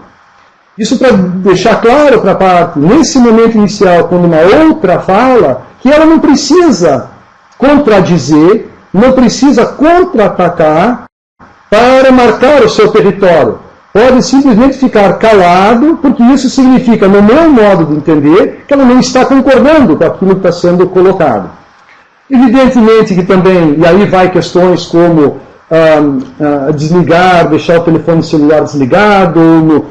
Isso para deixar claro para a parte, nesse momento inicial, quando uma outra fala, que ela não precisa contradizer, não precisa contra-atacar para marcar o seu território. Pode simplesmente ficar calado, porque isso significa, no meu modo de entender, que ela não está concordando com aquilo que está sendo colocado. Evidentemente que também, e aí vai questões como desligar, deixar o telefone celular desligado,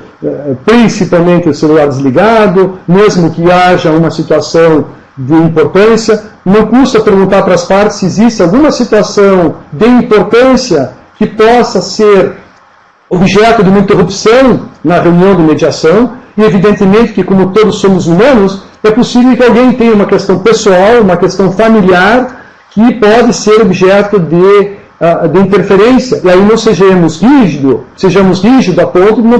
principalmente o celular desligado, mesmo que haja uma situação de importância. Não custa perguntar para as partes se existe alguma situação de importância que possa ser objeto de uma interrupção na reunião de mediação, e evidentemente que, como todos somos humanos, é possível que alguém tenha uma questão pessoal, uma questão familiar, que pode ser objeto de interferência, e aí não sejamos rígidos a ponto de não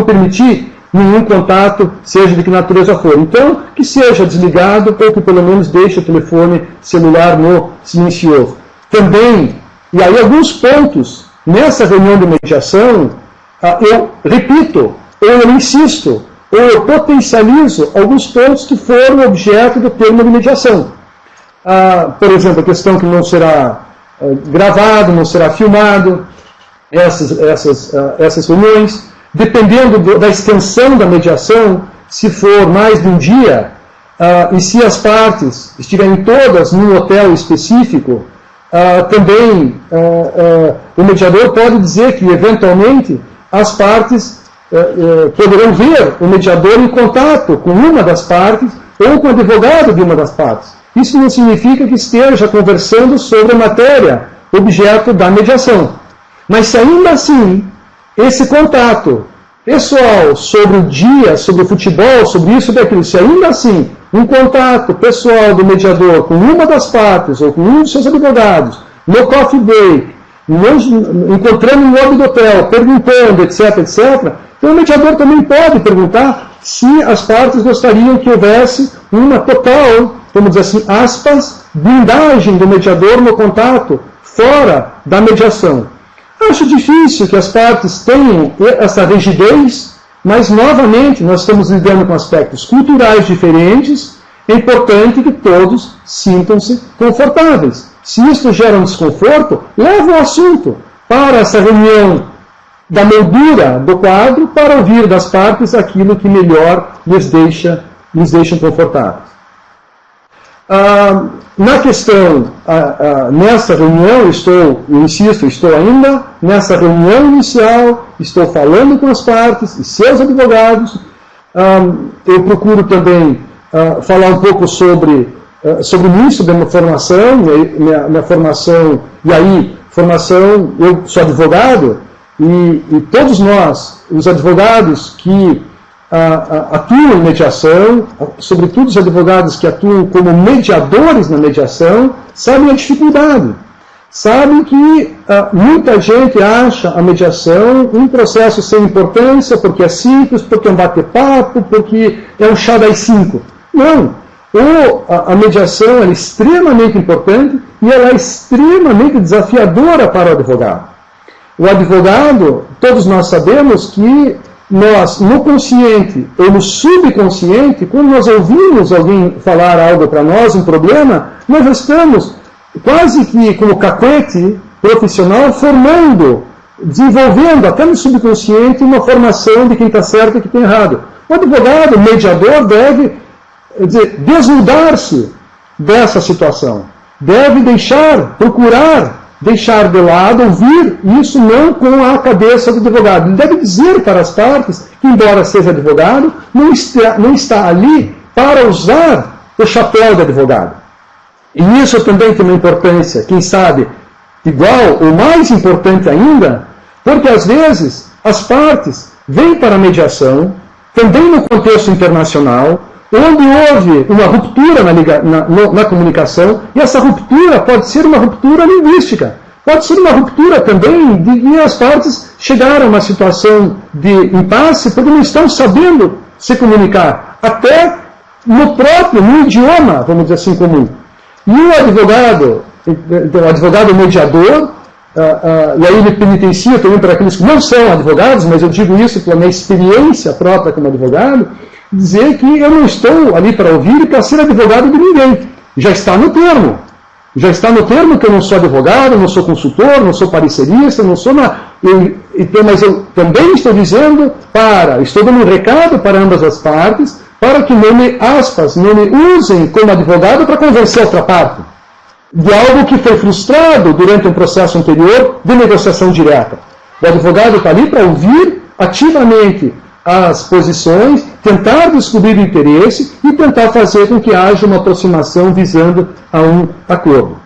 permitir nenhum contato, seja de que natureza for. Então, que seja desligado, ou que pelo menos deixe o telefone celular no silencioso. Também, e aí alguns pontos, nessa reunião de mediação, eu repito, ou eu insisto, ou eu potencializo alguns pontos que foram objeto do termo de mediação. Por exemplo, a questão que não será gravado, não será filmado, essas reuniões, dependendo da extensão da mediação, se for mais de um dia, e se as partes estiverem todas num hotel específico, também o mediador pode dizer que, eventualmente, as partes poderão ver o mediador em contato com uma das partes ou com o advogado de uma das partes. Isso não significa que esteja conversando sobre a matéria, objeto da mediação. Mas se ainda assim, esse contato pessoal sobre o dia, sobre o futebol, sobre isso e daquilo, se ainda assim um contato pessoal do mediador com uma das partes ou com um dos seus advogados, no coffee break, encontrando no lobby do hotel, perguntando, etc., etc., então o mediador também pode perguntar se as partes gostariam que houvesse uma total, vamos dizer assim, aspas, blindagem do mediador no contato fora da mediação. Acho difícil que as partes tenham essa rigidez, mas, novamente, nós estamos lidando com aspectos culturais diferentes. É importante que todos sintam-se confortáveis. Se isso gera um desconforto, leva o assunto para essa reunião da moldura do quadro para ouvir das partes aquilo que melhor lhes deixam confortáveis. Na questão, nessa reunião, estou ainda nessa reunião inicial, estou falando com as partes e seus advogados. Eu procuro também falar um pouco sobre mim, sobre a minha formação, minha formação, eu sou advogado, e todos nós, os advogados que atuam em mediação, sobretudo os advogados que atuam como mediadores na mediação, sabem a dificuldade. Sabem que muita gente acha a mediação um processo sem importância, porque é simples, porque é um bate-papo, porque é um chá das 5. Não. A mediação é extremamente importante e ela é extremamente desafiadora para o advogado. O advogado, todos nós sabemos que nós, no consciente ou no subconsciente, quando nós ouvimos alguém falar algo para nós, um problema, nós estamos quase que como cacuete profissional desenvolvendo até no subconsciente uma formação de quem está certo e quem está errado. O advogado, o mediador, deve desnudar-se dessa situação. Deve procurar deixar de lado, ouvir isso não com a cabeça do advogado. Ele deve dizer para as partes que, embora seja advogado, não está ali para usar o chapéu de advogado. E isso também tem uma importância, quem sabe, igual ou mais importante ainda, porque às vezes as partes vêm para a mediação, também no contexto internacional, onde houve uma ruptura na comunicação, e essa ruptura pode ser uma ruptura linguística, pode ser uma ruptura também de que as partes chegaram a uma situação de impasse porque não estão sabendo se comunicar, até no idioma, vamos dizer assim, comum. E o advogado mediador, e aí me penitencio também para aqueles que não são advogados, mas eu digo isso pela minha experiência própria como advogado, dizer que eu não estou ali para ouvir e para ser advogado de ninguém. Já está no termo. Já está no termo que eu não sou advogado, não sou consultor, não sou parecerista, não sou mas eu também estou dizendo estou dando um recado para ambas as partes, para que não me usem como advogado para convencer a outra parte de algo que foi frustrado durante um processo anterior de negociação direta. O advogado está ali para ouvir ativamente as posições, tentar descobrir o interesse e tentar fazer com que haja uma aproximação visando a um acordo.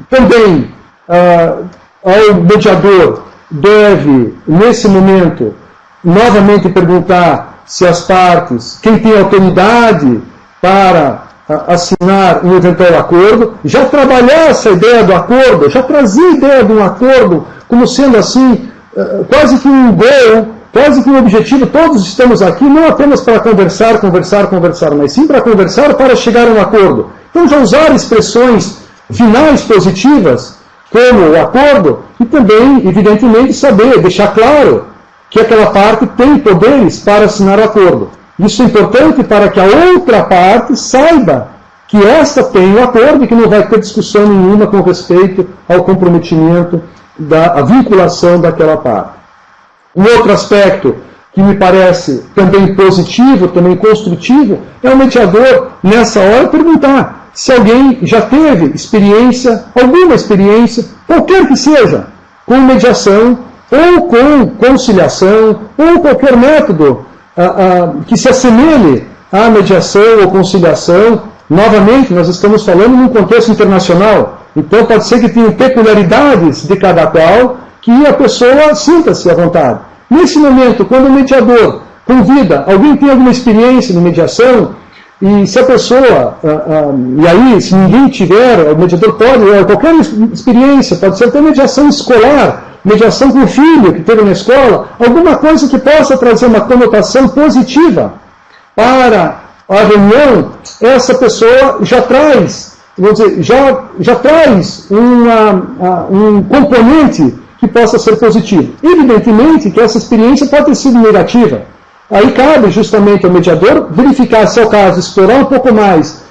Também, o mediador deve, nesse momento, novamente perguntar se as partes, quem tem autoridade para assinar um eventual acordo, já trabalhar essa ideia do acordo, já trazer a ideia de um acordo como sendo assim, quase que um goal, quase que um objetivo. Todos estamos aqui não apenas para conversar, mas sim para conversar para chegar a um acordo. Então já usar expressões finais positivas, como o acordo, e também, evidentemente, deixar claro que aquela parte tem poderes para assinar o acordo. Isso é importante para que a outra parte saiba que esta tem o acordo e que não vai ter discussão nenhuma com respeito ao comprometimento, a vinculação daquela parte. Um outro aspecto que me parece também positivo, também construtivo, é o mediador, nessa hora, perguntar se alguém já teve alguma experiência, qualquer que seja, com mediação, ou com conciliação, ou qualquer método que se assemelhe à mediação ou conciliação. Novamente, nós estamos falando num contexto internacional, então pode ser que tenha peculiaridades de cada qual, que a pessoa sinta-se à vontade. Nesse momento, quando o mediador convida, alguém tem alguma experiência de mediação, e se a pessoa, e aí, se ninguém tiver, o mediador pode, qualquer experiência, pode ser até mediação escolar, mediação com o filho que teve na escola, alguma coisa que possa trazer uma conotação positiva para a reunião, essa pessoa já traz, já traz um componente que possa ser positivo. Evidentemente que essa experiência pode ter sido negativa. Aí cabe justamente ao mediador verificar se é o caso, explorar um pouco mais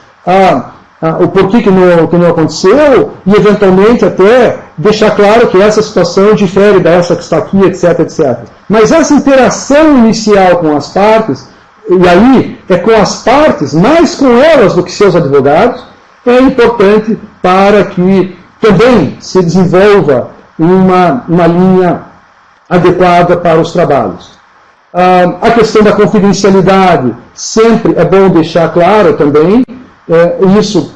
o porquê que não aconteceu e eventualmente até deixar claro que essa situação difere dessa que está aqui, etc, etc. Mas essa interação inicial com as partes e aí é com as partes, mais com elas do que seus advogados, é importante para que também se desenvolva uma linha adequada para os trabalhos. A questão da confidencialidade, sempre é bom deixar claro também, isso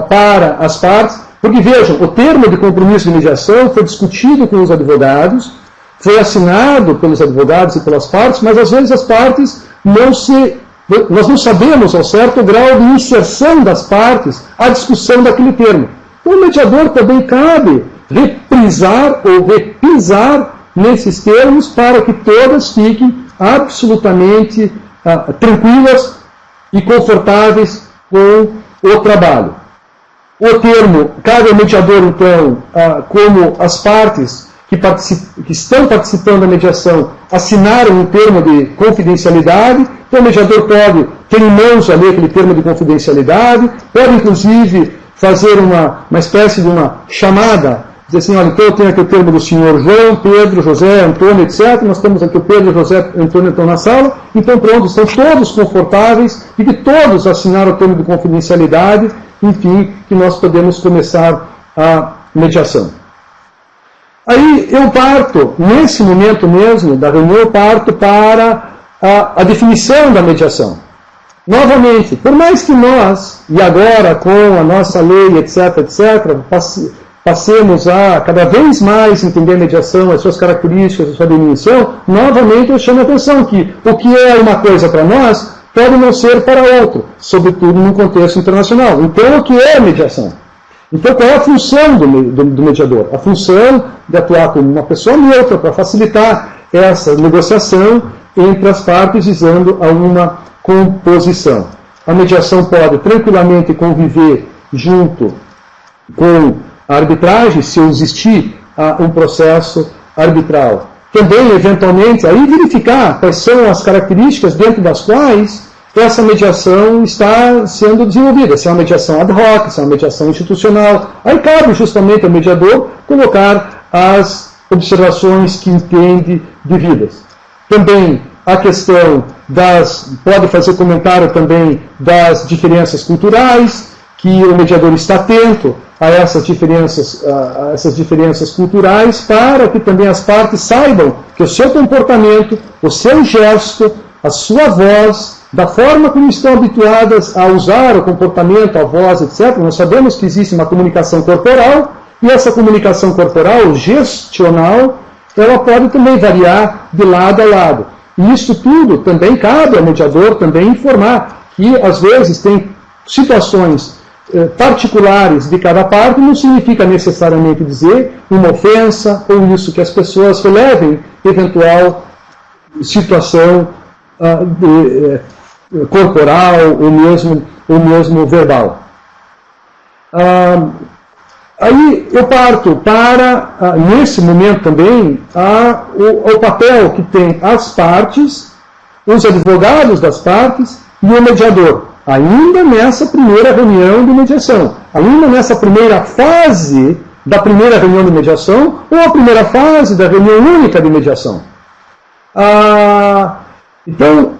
para as partes, porque vejam, o termo de compromisso de mediação foi discutido com os advogados, foi assinado pelos advogados e pelas partes, mas às vezes as partes nós não sabemos ao certo grau de inserção das partes à discussão daquele termo. Então o mediador também cabe reprisar ou repisar nesses termos para que todas fiquem absolutamente tranquilas e confortáveis com o trabalho. O termo cabe ao mediador, então, como as partes que estão participando da mediação assinaram um termo de confidencialidade, então o mediador pode ter em mãos ali aquele termo de confidencialidade, pode inclusive fazer uma espécie de uma chamada, dizer assim, olha, então eu tenho aqui o termo do senhor João, Pedro, José, Antônio, etc. Nós temos aqui o Pedro, José, Antônio estão na sala, então pronto, estão todos confortáveis e que todos assinaram o termo de confidencialidade, enfim, que nós podemos começar a mediação. Aí eu parto, nesse momento mesmo da reunião, eu parto para a definição da mediação. Novamente, por mais que nós, e agora com a nossa lei, etc., passemos a cada vez mais entender a mediação, as suas características, a sua definição, novamente eu chamo a atenção que o que é uma coisa para nós pode não ser para outro, sobretudo no contexto internacional. Então, o que é a mediação? Então, qual é a função do mediador? A função de atuar como uma pessoa neutra para facilitar essa negociação entre as partes visando a uma composição. A mediação pode tranquilamente conviver junto com a arbitragem, se existir um processo arbitral. Também, eventualmente, aí verificar quais são as características dentro das quais essa mediação está sendo desenvolvida. Se é uma mediação ad hoc, se é uma mediação institucional. Aí cabe justamente ao mediador colocar as observações que entende devidas. Também a questão pode fazer comentário também das diferenças culturais, que o mediador está atento a essas diferenças culturais, para que também as partes saibam que o seu comportamento, o seu gesto, a sua voz, da forma como estão habituadas a usar o comportamento, a voz, etc. Nós sabemos que existe uma comunicação corporal, e essa comunicação corporal, gestional, ela pode também variar de lado a lado. E isso tudo também cabe ao mediador também informar que, às vezes, tem situações particulares de cada parte, não significa necessariamente dizer uma ofensa ou isso, que as pessoas relevem eventual situação corporal ou mesmo verbal. Aí eu parto para, nesse momento também, o papel que tem as partes, os advogados das partes e o mediador, ainda nessa primeira reunião de mediação, ainda nessa primeira fase da primeira reunião de mediação ou a primeira fase da reunião única de mediação. Então,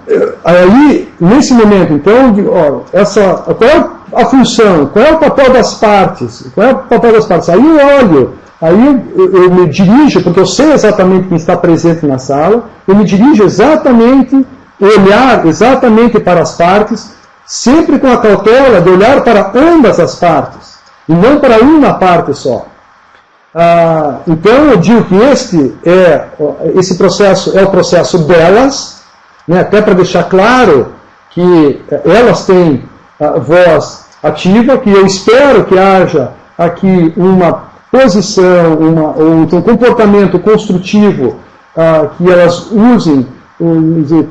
aí, nesse momento, então, qual é a função, qual é o papel das partes? Qual é o papel das partes? Aí eu olho, aí eu me dirijo, porque eu sei exatamente quem está presente na sala, eu me dirijo exatamente, olhar exatamente para as partes, sempre com a cautela de olhar para ambas as partes, e não para uma parte só. Então, eu digo que esse processo é o processo delas, né, até para deixar claro que elas têm voz ativa, que eu espero que haja aqui uma posição, um comportamento construtivo, que elas usem,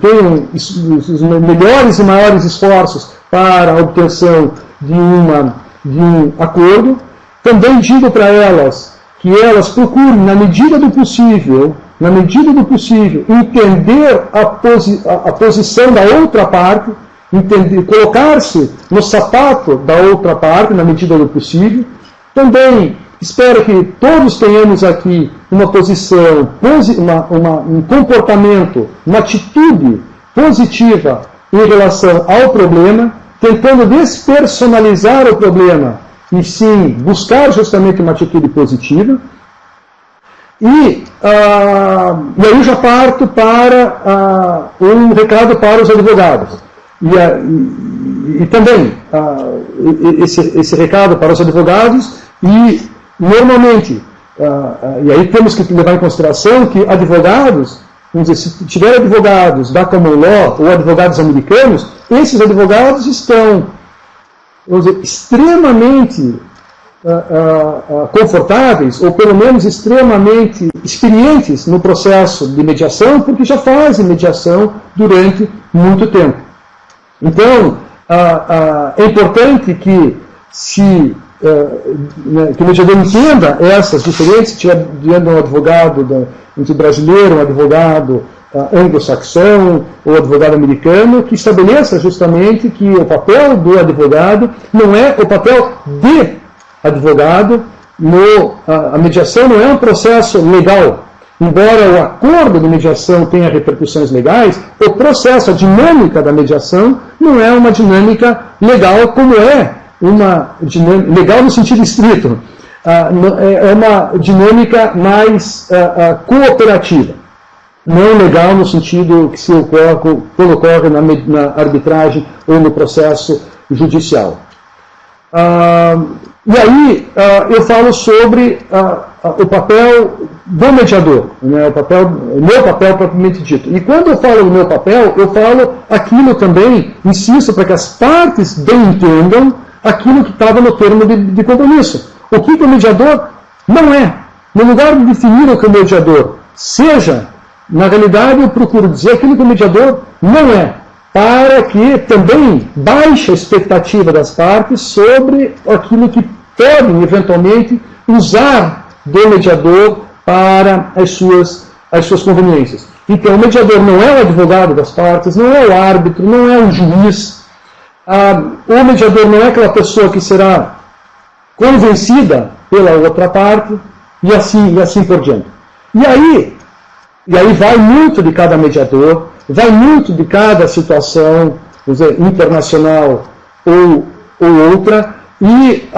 tenham os melhores e maiores esforços para a obtenção de um acordo. Também digo para elas que elas procurem, na medida do possível, entender a posição da outra parte, colocar-se no sapato da outra parte, na medida do possível. Também espero que todos tenhamos aqui uma posição, um comportamento, uma atitude positiva em relação ao problema, tentando despersonalizar o problema e sim buscar justamente uma atitude positiva. E aí eu já parto para um recado para os advogados. E também esse recado para os advogados, e normalmente, e aí temos que levar em consideração que advogados, vamos dizer, se tiver advogados da common law ou advogados americanos, esses advogados estão, vamos dizer, extremamente confortáveis, ou pelo menos extremamente experientes no processo de mediação, porque já fazem mediação durante muito tempo. Então, é importante que que o mediador entenda essas diferenças, se estiver diante de um advogado entre brasileiro, um advogado anglo-saxão ou advogado americano, que estabeleça justamente que o papel do advogado não é o papel de advogado, a mediação não é um processo legal. Embora o acordo de mediação tenha repercussões legais, o processo, a dinâmica da mediação não é uma dinâmica legal como é uma dinâmica, legal no sentido estrito, é uma dinâmica mais cooperativa, não legal no sentido que se ocorre na arbitragem ou no processo judicial. E aí eu falo sobre o papel do mediador, né, o meu papel propriamente dito. E quando eu falo do meu papel, eu falo aquilo também, insisto, para que as partes bem entendam aquilo que estava no termo de compromisso. O que o mediador não é. No lugar de definir o que o mediador seja, na realidade eu procuro dizer aquilo que o mediador não é, para que também baixe a expectativa das partes sobre aquilo que podem, eventualmente, usar do mediador para as suas conveniências. Então, o mediador não é o advogado das partes, não é o árbitro, não é o juiz. O mediador não é aquela pessoa que será convencida pela outra parte, e assim por diante. E aí vai muito de cada mediador, vai muito de cada situação, vamos dizer, internacional ou outra, e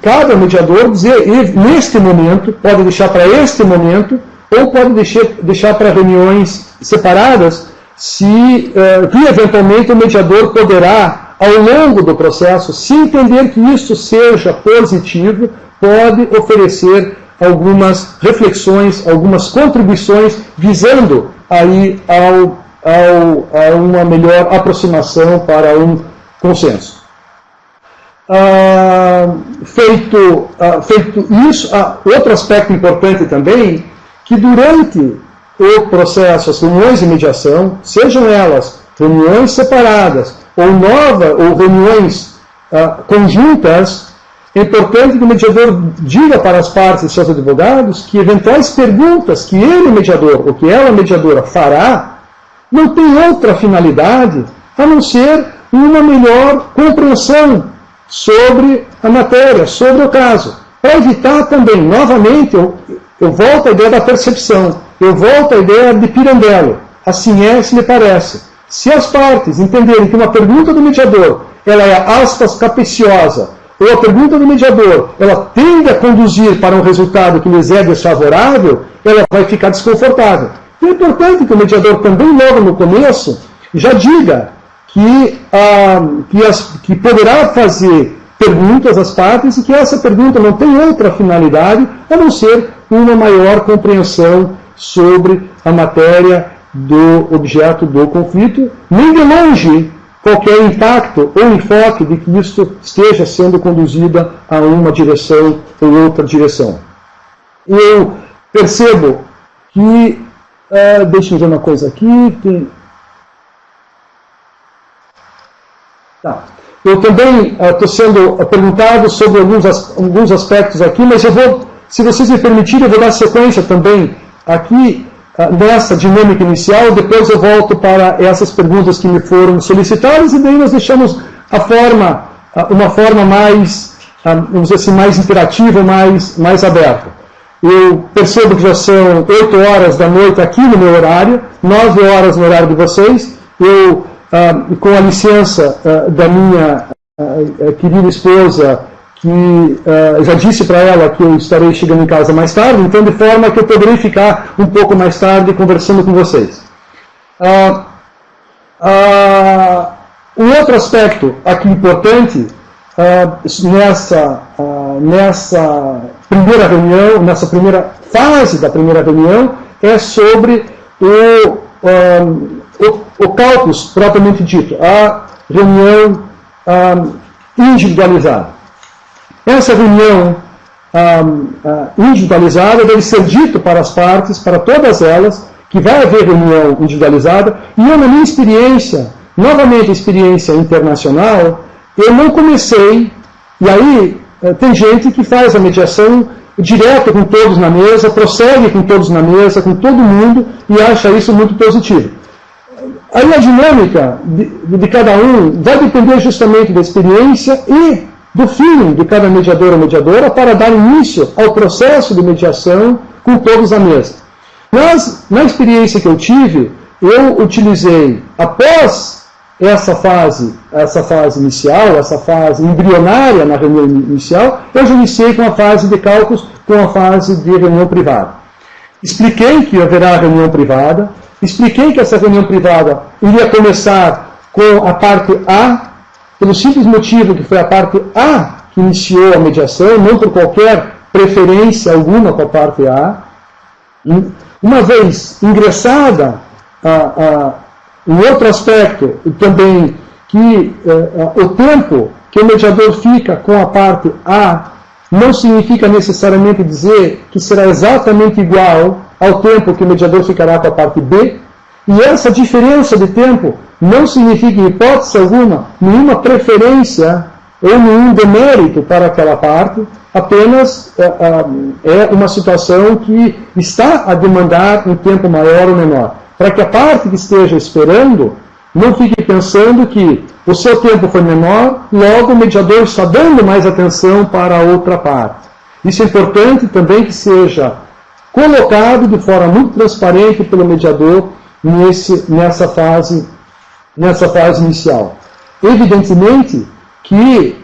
cada mediador dizer, neste momento, pode deixar para este momento, ou pode deixar para reuniões separadas, que eventualmente o mediador poderá, ao longo do processo, se entender que isso seja positivo, pode oferecer algumas reflexões, algumas contribuições, visando aí a uma melhor aproximação para um consenso. Feito isso, outro aspecto importante também, que durante o processo, as reuniões de mediação, sejam elas reuniões separadas ou reuniões conjuntas, é importante que o mediador diga para as partes e seus advogados que eventuais perguntas que ele, mediador, ou que ela, mediadora, fará, não tem outra finalidade a não ser uma melhor compreensão sobre a matéria, sobre o caso. Para evitar também, novamente, eu volto à ideia da percepção, eu volto à ideia de Pirandello. Assim se me parece. Se as partes entenderem que uma pergunta do mediador ela é, aspas, capciosa, ou a pergunta do mediador ela tende a conduzir para um resultado que lhes é desfavorável, ela vai ficar desconfortável. E é importante que o mediador também, logo no começo, já diga que poderá fazer perguntas às partes e que essa pergunta não tem outra finalidade a não ser uma maior compreensão sobre a matéria do objeto do conflito, nem de longe qualquer impacto ou enfoque de que isso esteja sendo conduzida a uma direção ou outra direção. Eu percebo que, deixa eu ver uma coisa aqui, Eu também estou sendo perguntado sobre alguns aspectos aqui, mas eu vou, se vocês me permitirem, eu vou dar sequência também aqui nessa dinâmica inicial, depois eu volto para essas perguntas que me foram solicitadas, e daí nós deixamos uma forma mais, vamos dizer assim, mais interativa, mais aberta. Eu percebo que já são 8 horas da noite aqui no meu horário, 9 horas no horário de vocês. Eu com a licença da minha querida esposa, que já disse para ela que eu estarei chegando em casa mais tarde, então de forma que eu poderei ficar um pouco mais tarde conversando com vocês. Um outro aspecto aqui importante nessa primeira reunião, nessa primeira fase da primeira reunião, é sobre o caucus propriamente dito, a reunião individualizada. Essa reunião individualizada deve ser dito para as partes, para todas elas, que vai haver reunião individualizada, e eu, na minha experiência, novamente a experiência internacional, eu não comecei, e aí tem gente que faz a mediação direto com todos na mesa, prossegue com todos na mesa, com todo mundo, e acha isso muito positivo. Aí a dinâmica de cada um vai depender justamente da experiência e do feeling de cada mediador ou mediadora para dar início ao processo de mediação com todos à mesa. Mas, na experiência que eu tive, eu utilizei, após essa fase inicial, essa fase embrionária na reunião inicial, eu já iniciei com a fase de cálculos, com a fase de reunião privada. Expliquei que haverá reunião privada, expliquei que essa reunião privada iria começar com a parte A, pelo simples motivo que foi a parte A que iniciou a mediação, não por qualquer preferência alguma com a parte A. Uma vez ingressada um outro aspecto também, que o tempo que o mediador fica com a parte A não significa necessariamente dizer que será exatamente igual ao tempo que o mediador ficará com a parte B, e essa diferença de tempo não significa, em hipótese alguma, nenhuma preferência ou nenhum demérito para aquela parte, apenas é uma situação que está a demandar um tempo maior ou menor, para que a parte que esteja esperando não fique pensando que o seu tempo foi menor, logo o mediador está dando mais atenção para a outra parte. Isso é importante também que seja colocado de forma muito transparente pelo mediador nessa fase inicial. Evidentemente que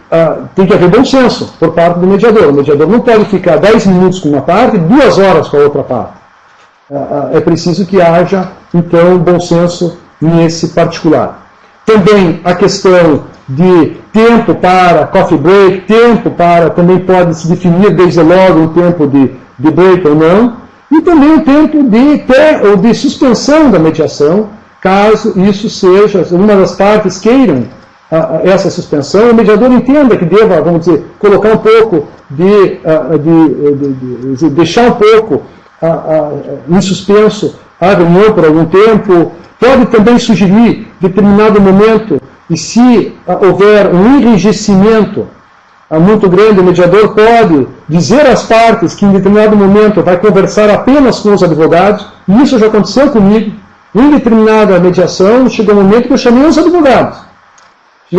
tem que haver bom senso por parte do mediador. O mediador não pode ficar 10 minutos com uma parte e 2 horas com a outra parte. É preciso que haja, então, bom senso nesse particular. Também a questão de tempo para coffee break, tempo para, também pode se definir desde logo um tempo de break ou não, e também o tempo de suspensão da mediação, caso isso seja, uma das partes queiram essa suspensão, o mediador entenda que deva, vamos dizer, colocar um pouco deixar um pouco em suspenso a reunião por algum tempo, pode também sugerir determinado momento, e se houver um enrijecimento muito grande, o mediador pode dizer às partes que em determinado momento vai conversar apenas com os advogados, e isso já aconteceu comigo. Em determinada mediação, chegou um momento que eu chamei os advogados. E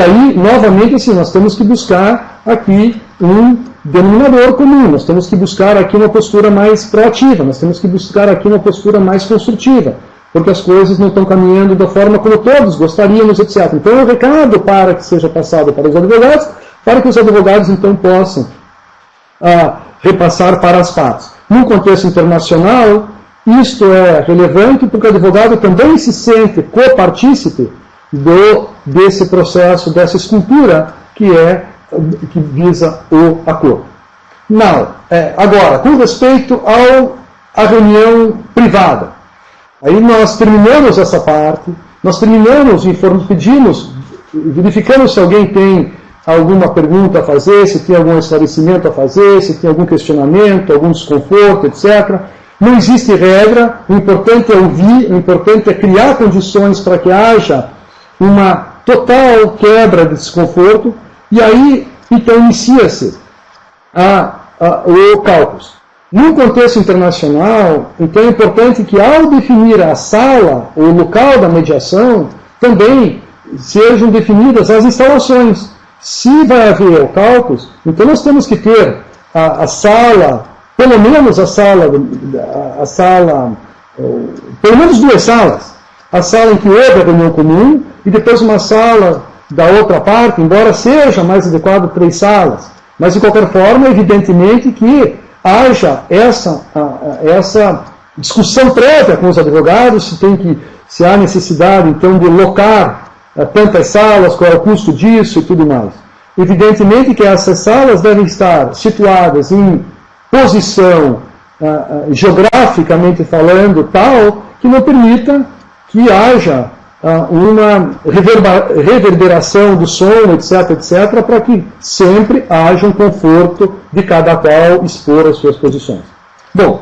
aí, novamente, assim, nós temos que buscar aqui um denominador comum, nós temos que buscar aqui uma postura mais proativa, nós temos que buscar aqui uma postura mais construtiva, porque as coisas não estão caminhando da forma como todos gostaríamos, etc. Então, é um recado para que seja passado para os advogados, para que os advogados, então, possam repassar para as partes. Num contexto internacional, isto é relevante porque o advogado também se sente copartícipe desse processo, dessa escultura que visa o acordo. Agora, com respeito à reunião privada, aí nós terminamos essa parte, verificamos se alguém tem alguma pergunta a fazer, se tem algum esclarecimento a fazer, se tem algum questionamento, algum desconforto, etc. Não existe regra, o importante é ouvir, o importante é criar condições para que haja uma total quebra de desconforto, e aí, então, inicia-se o cálculo. Num contexto internacional, então é importante que, ao definir a sala, o local da mediação, também sejam definidas as instalações. Se vai haver o cálculo, então nós temos que ter a sala, pelo menos pelo menos 2 salas. a sala em que houve a reunião comum, e depois uma sala da outra parte, embora seja mais adequado 3 salas. Mas, de qualquer forma, evidentemente que haja essa discussão prévia com os advogados, se há necessidade, então, de locar tantas salas, qual é o custo disso e tudo mais. Evidentemente que essas salas devem estar situadas em posição, geograficamente falando, tal, que não permita que haja uma reverberação do som, etc., etc., para que sempre haja um conforto de cada qual expor as suas posições. Bom,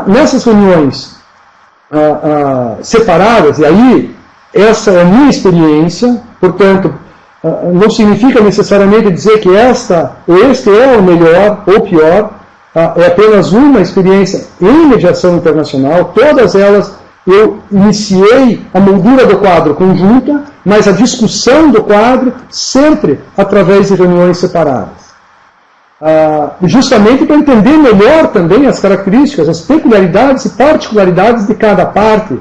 nessas reuniões separadas, e aí essa é a minha experiência, portanto, não significa necessariamente dizer que este é o melhor ou pior, é apenas uma experiência em mediação internacional, todas elas eu iniciei a moldura do quadro conjunta, mas a discussão do quadro sempre através de reuniões separadas. Justamente para entender melhor também as características, as peculiaridades e particularidades de cada parte,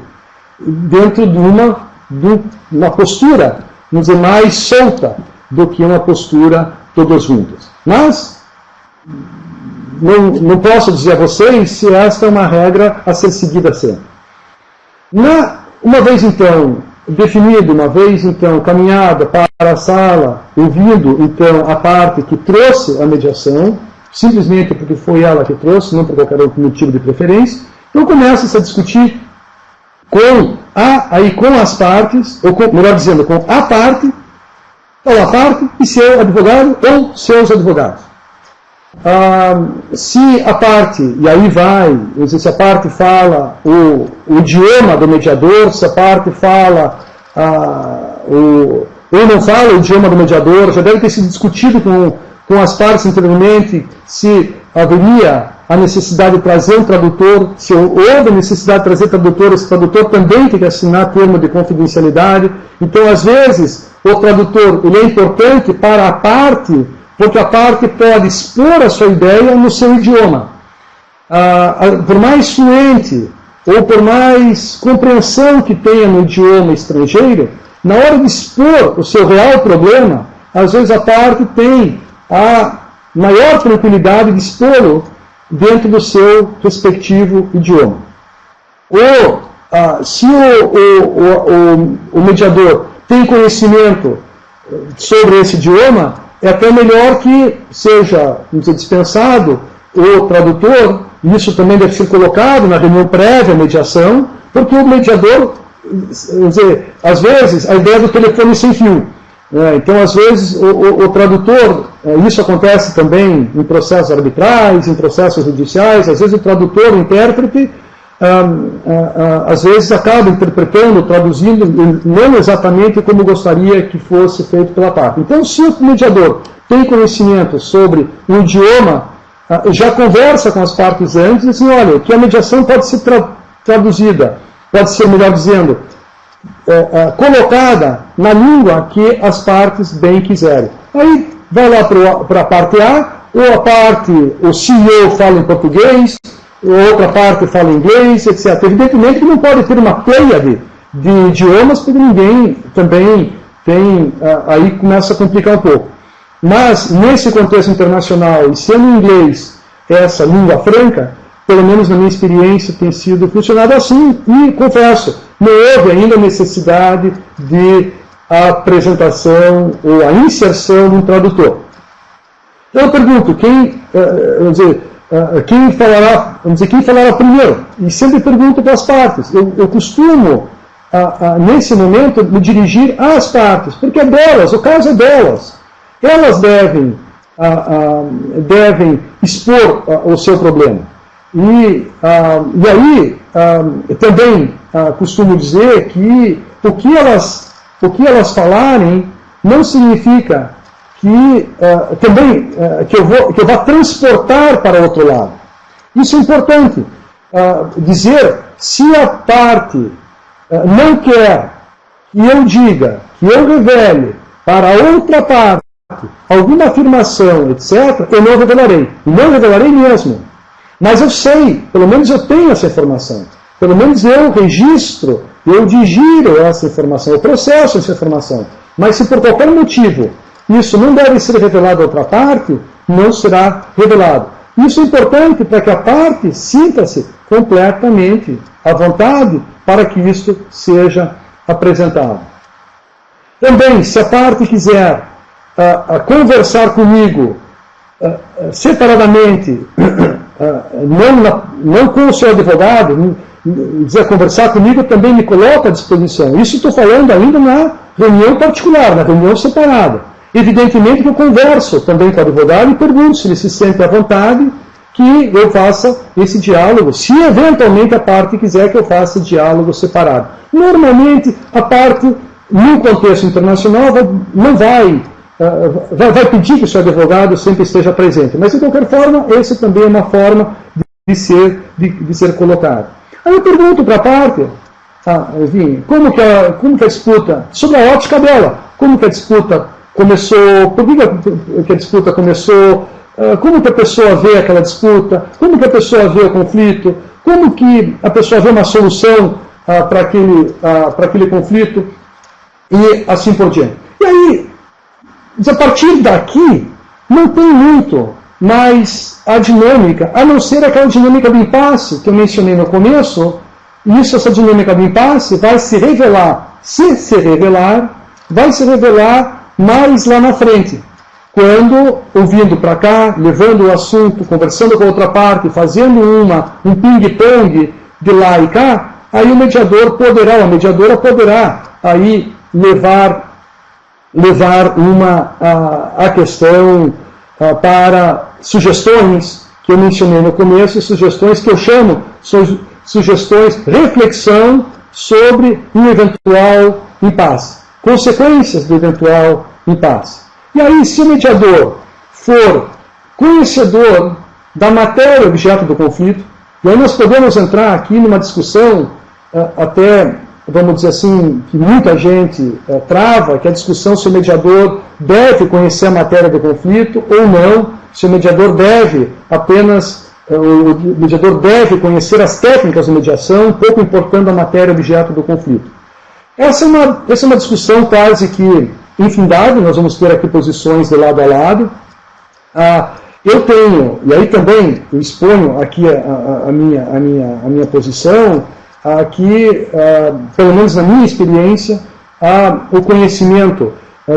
dentro de uma postura, vamos dizer, mais solta do que uma postura todas juntas. Mas não posso dizer a vocês se esta é uma regra a ser seguida sempre. Uma vez então definido, uma vez então caminhada para a sala, ouvindo então a parte que trouxe a mediação, simplesmente porque foi ela que trouxe, não por qualquer outro motivo de preferência, então começa-se a discutir com as partes, melhor dizendo, com a parte e seu advogado ou seus advogados. Se a parte, e aí se a parte fala o idioma do mediador, se a parte fala ou não fala o idioma do mediador, já deve ter sido discutido com as partes anteriormente se haveria a necessidade de trazer um tradutor, se houve a necessidade de trazer tradutor, esse tradutor também tem que assinar termo de confidencialidade. Então, às vezes, o tradutor ele é importante para a parte, porque a parte pode expor a sua ideia no seu idioma. Por mais fluente ou por mais compreensão que tenha no idioma estrangeiro, na hora de expor o seu real problema, às vezes a parte tem a maior tranquilidade de expô-lo dentro do seu respectivo idioma. Ou, se o mediador tem conhecimento sobre esse idioma, é até melhor que seja, vamos dizer, dispensado o tradutor, e isso também deve ser colocado na reunião prévia à mediação, porque o mediador, vamos dizer, às vezes, a ideia do telefone sem fio. Então, às vezes, o tradutor, isso acontece também em processos arbitrais, em processos judiciais, às vezes o tradutor, o intérprete, às vezes acaba interpretando, traduzindo, não exatamente como gostaria que fosse feito pela parte. Então, se o mediador tem conhecimento sobre o idioma, já conversa com as partes antes e diz assim, olha, que a mediação pode ser traduzida, pode ser, melhor dizendo, colocada na língua que as partes bem quiserem. Aí vai lá para a parte A, ou o CEO fala em português, outra parte fala inglês, etc. Evidentemente que não pode ter uma pleiade de idiomas, porque ninguém também tem, aí começa a complicar um pouco. Mas, nesse contexto internacional, e sendo o inglês essa língua franca, pelo menos na minha experiência, tem sido funcionado assim, e confesso, não houve ainda necessidade de apresentação ou a inserção de um tradutor. Então eu pergunto, quem falará primeiro? E sempre pergunto para as partes. Eu costumo, nesse momento, me dirigir às partes, porque é delas, o caso é delas. Elas devem expor o seu problema. E aí, também costumo dizer que o que elas falarem não significa que eu vá transportar para outro lado. Isso é importante. Dizer, se a parte não quer que eu diga, que eu revele para a outra parte alguma afirmação, etc., eu não revelarei. Não revelarei mesmo. Mas eu sei, pelo menos eu tenho essa informação. Pelo menos eu registro, eu digiro essa informação, eu processo essa informação. Mas se por qualquer motivo isso não deve ser revelado a outra parte, não será revelado. Isso é importante para que a parte sinta-se completamente à vontade para que isto seja apresentado. Também, se a parte quiser conversar comigo separadamente, não com o seu advogado, quiser conversar comigo, também me coloca à disposição. Isso estou falando ainda na reunião particular, na reunião separada. Evidentemente que eu converso também com o advogado e pergunto se ele se sente à vontade que eu faça esse diálogo, se eventualmente a parte quiser que eu faça diálogo separado. Normalmente, a parte, num contexto internacional, não vai pedir que o seu advogado sempre esteja presente. Mas, de qualquer forma, essa também é uma forma de ser colocado. Aí eu pergunto para a parte, como que a disputa, sobre a ótica dela, como que a disputa começou, por que a disputa começou, como que a pessoa vê aquela disputa, como que a pessoa vê o conflito, como que a pessoa vê uma solução para aquele conflito, e assim por diante. E aí, a partir daqui, não tem muito mais a dinâmica, a não ser aquela dinâmica do impasse que eu mencionei no começo. Essa dinâmica do impasse vai se revelar, vai se revelar mais lá na frente, quando, ouvindo para cá, levando o assunto, conversando com a outra parte, fazendo um ping-pong de lá e cá, aí o mediador poderá, a mediadora poderá aí levar a questão para sugestões que eu mencionei no começo, sugestões que eu chamo sugestões, reflexão sobre um eventual impasse, consequências do eventual impasse. E aí, se o mediador for conhecedor da matéria objeto do conflito, e aí nós podemos entrar aqui numa discussão, até, vamos dizer assim, que muita gente trava, que é a discussão se o mediador deve conhecer a matéria do conflito ou não, se o mediador deve conhecer as técnicas de mediação, pouco importando a matéria objeto do conflito. Essa é uma discussão quase que infindável, nós vamos ter aqui posições de lado a lado. Eu tenho, e aí também eu exponho aqui a minha posição, que, pelo menos na minha experiência, o conhecimento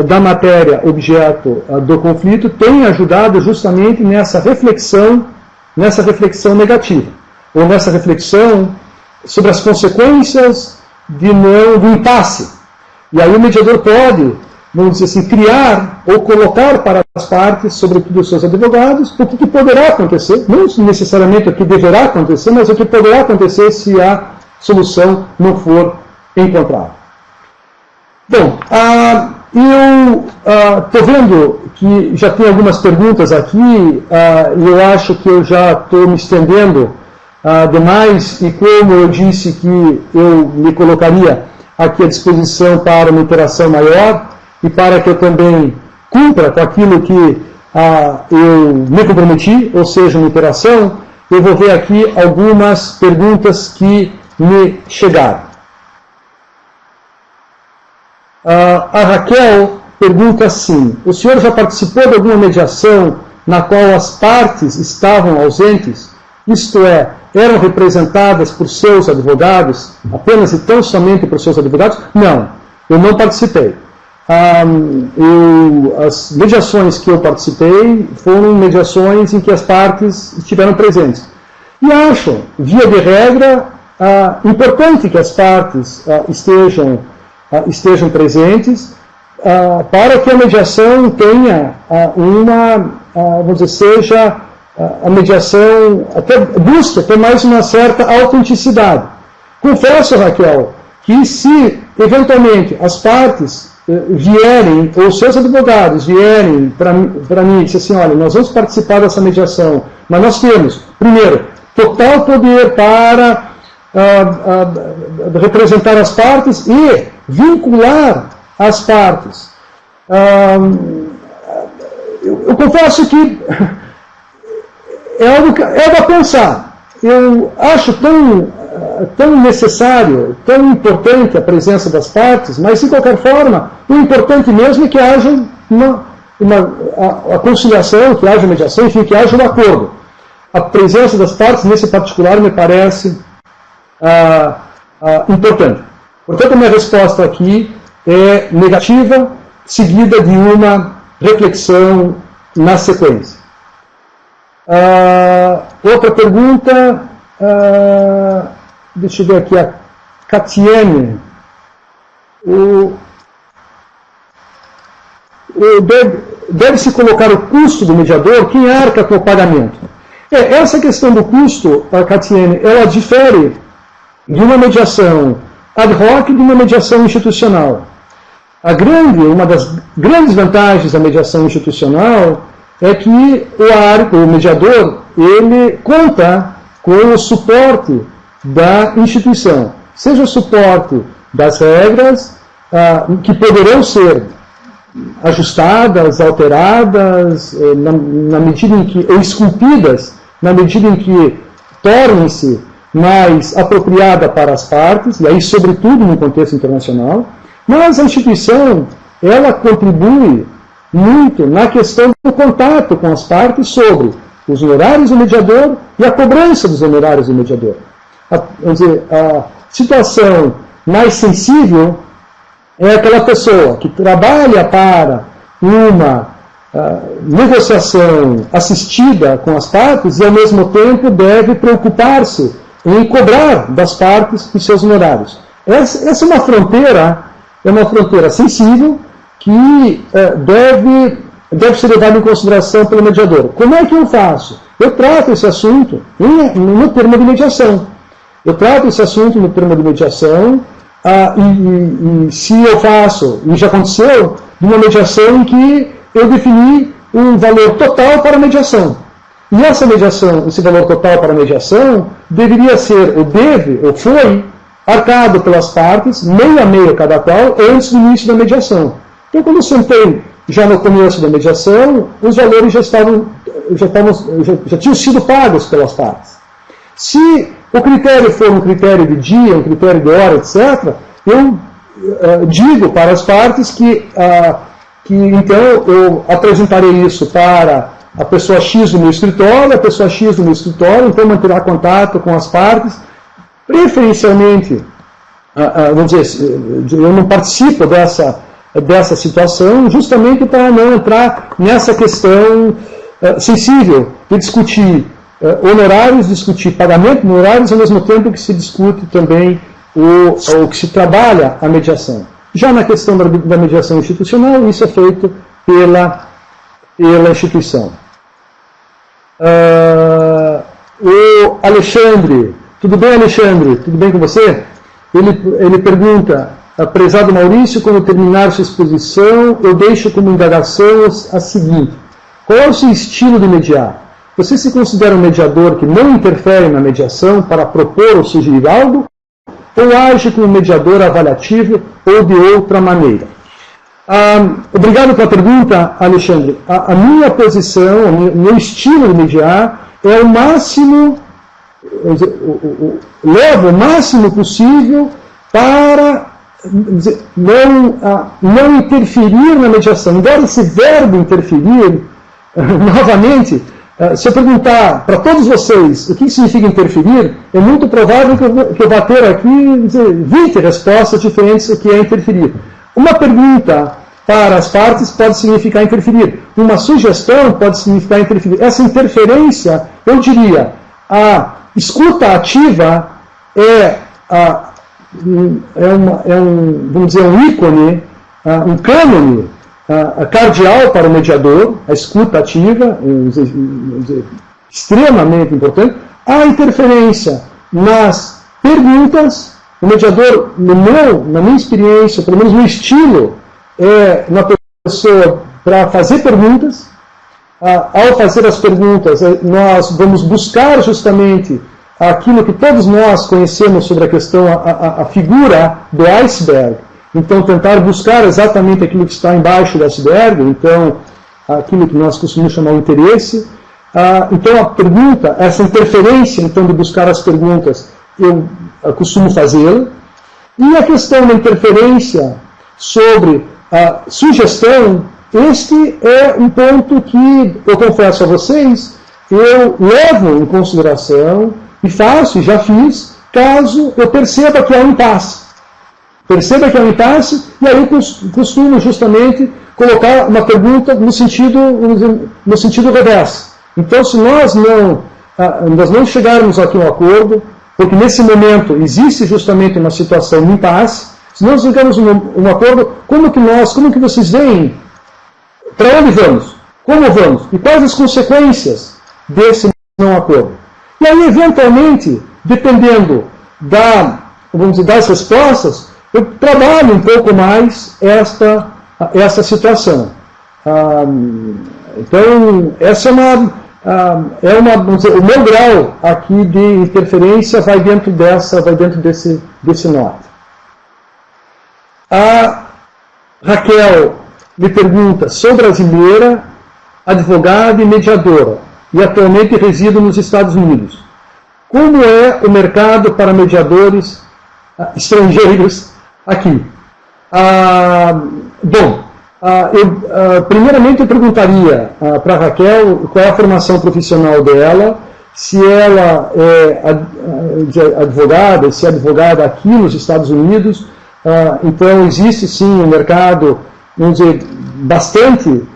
da matéria objeto do conflito tem ajudado justamente nessa reflexão negativa, ou nessa reflexão sobre as consequências do impasse. E aí o mediador pode, vamos dizer assim, criar ou colocar para as partes, sobretudo os seus advogados, o que poderá acontecer, não necessariamente o que deverá acontecer, mas o que poderá acontecer se a solução não for encontrada. Bom, eu estou vendo que já tem algumas perguntas aqui, e eu acho que eu já estou me estendendo demais, e como eu disse que eu me colocaria aqui à disposição para uma interação maior, e para que eu também cumpra com aquilo que eu me comprometi, ou seja, uma interação, eu vou ver aqui algumas perguntas que me chegaram. A Raquel pergunta assim: o senhor já participou de alguma mediação na qual as partes estavam ausentes? Isto é, eram representadas por seus advogados, apenas e tão somente por seus advogados? Não, eu não participei. As mediações que eu participei foram mediações em que as partes estiveram presentes. E acho, via de regra, importante que as partes estejam presentes, para que a mediação tenha vamos dizer, seja a mediação, até busca ter mais uma certa autenticidade. Confesso, Raquel, que se eventualmente as partes vierem, ou seus advogados vierem para mim e disserem assim: olha, nós vamos participar dessa mediação, mas nós temos, primeiro, total poder para representar as partes e vincular as partes. Eu confesso que é algo a pensar. eu acho tão necessário, tão importante a presença das partes, mas, de qualquer forma, o importante mesmo é que haja a conciliação, que haja mediação, enfim, que haja um acordo. A presença das partes, nesse particular, me parece importante. Portanto, a minha resposta aqui é negativa, seguida de uma reflexão na sequência. Outra pergunta, deixa eu ver aqui, a Catiane. Deve-se colocar o custo do mediador? Quem arca com o pagamento? Essa questão do custo, Catiane, ela difere de uma mediação ad hoc e de uma mediação institucional. Uma das grandes vantagens da mediação institucional é que o mediador, ele conta com o suporte da instituição, seja o suporte das regras, que poderão ser ajustadas, alteradas, na medida em que, ou esculpidas, na medida em que tornem-se mais apropriada para as partes, e aí, sobretudo, no contexto internacional, mas a instituição, ela contribui muito na questão do contato com as partes sobre os honorários do mediador e a cobrança dos honorários do mediador. Vamos dizer, a situação mais sensível é aquela pessoa que trabalha para uma negociação assistida com as partes e, ao mesmo tempo, deve preocupar-se em cobrar das partes os seus honorários. Essa é uma fronteira sensível que deve ser levada em consideração pelo mediador. Como é que eu faço? Eu trato esse assunto no termo de mediação. E se eu faço, e já aconteceu, de uma mediação em que eu defini um valor total para a mediação. E essa mediação, esse valor total para a mediação, deveria ser, ou foi, arcado pelas partes, meio a meio cada qual, antes do início da mediação. Então, quando eu sentei já no começo da mediação, os valores já tinham sido pagos pelas partes. Se o critério for um critério de dia, um critério de hora, etc., eu digo para as partes que então eu apresentarei isso para a pessoa X do meu escritório, a pessoa X do meu escritório, então manterá contato com as partes, preferencialmente, vamos dizer, eu não participo dessa situação, justamente para não entrar nessa questão sensível de discutir honorários, discutir pagamento de honorários, ao mesmo tempo que se discute também o que se trabalha a mediação. Já na questão da mediação institucional, isso é feito pela instituição. O Alexandre, tudo bem, Alexandre? Tudo bem com você? Ele pergunta, prezado Maurício, quando terminar sua exposição, eu deixo como indagação a seguinte: qual é o seu estilo de mediar? Você se considera um mediador que não interfere na mediação para propor ou sugerir algo? Ou age como mediador avaliativo ou de outra maneira? Obrigado pela pergunta, Alexandre. A minha posição, o meu estilo de mediar é o máximo, levo o máximo possível para não interferir na mediação. Embora esse verbo interferir, novamente, se eu perguntar para todos vocês o que significa interferir, é muito provável que eu vá ter aqui 20 respostas diferentes do que é interferir. Uma pergunta para as partes pode significar interferir. Uma sugestão pode significar interferir. Essa interferência, eu diria, a escuta ativa vamos dizer, um ícone, um cânone cardeal para o mediador, a escuta ativa, extremamente importante. A interferência nas perguntas, o mediador, na minha experiência, pelo menos no estilo, é uma pessoa para fazer perguntas. Ao fazer as perguntas, nós vamos buscar justamente aquilo que todos nós conhecemos sobre a questão, a figura do iceberg. Então, tentar buscar exatamente aquilo que está embaixo do iceberg, então, aquilo que nós costumamos chamar de interesse. Então a pergunta, essa interferência então de buscar as perguntas, eu costumo fazê-la. E a questão da interferência sobre a sugestão, este é um ponto que, eu confesso a vocês, eu levo em consideração e faço, e já fiz, caso eu perceba que há um impasse. Perceba que há um impasse, e aí eu costumo justamente colocar uma pergunta no sentido reverso. Então, se nós não chegarmos aqui a um acordo, porque nesse momento existe justamente uma situação de impasse, se nós não chegamos a um acordo, como que vocês veem? Para onde vamos? Como vamos? E quais as consequências desse não acordo? E aí, eventualmente, dependendo das respostas, eu trabalho um pouco mais essa situação. Então, essa vamos dizer, o meu grau aqui de interferência vai dentro desse norte. A Raquel me pergunta: sou brasileira, advogada e mediadora, e atualmente resido nos Estados Unidos. Como é o mercado para mediadores estrangeiros aqui? Primeiramente eu perguntaria para a Raquel qual é a formação profissional dela, se ela é advogada, se é advogada aqui nos Estados Unidos. Então existe sim um mercado, vamos dizer, bastante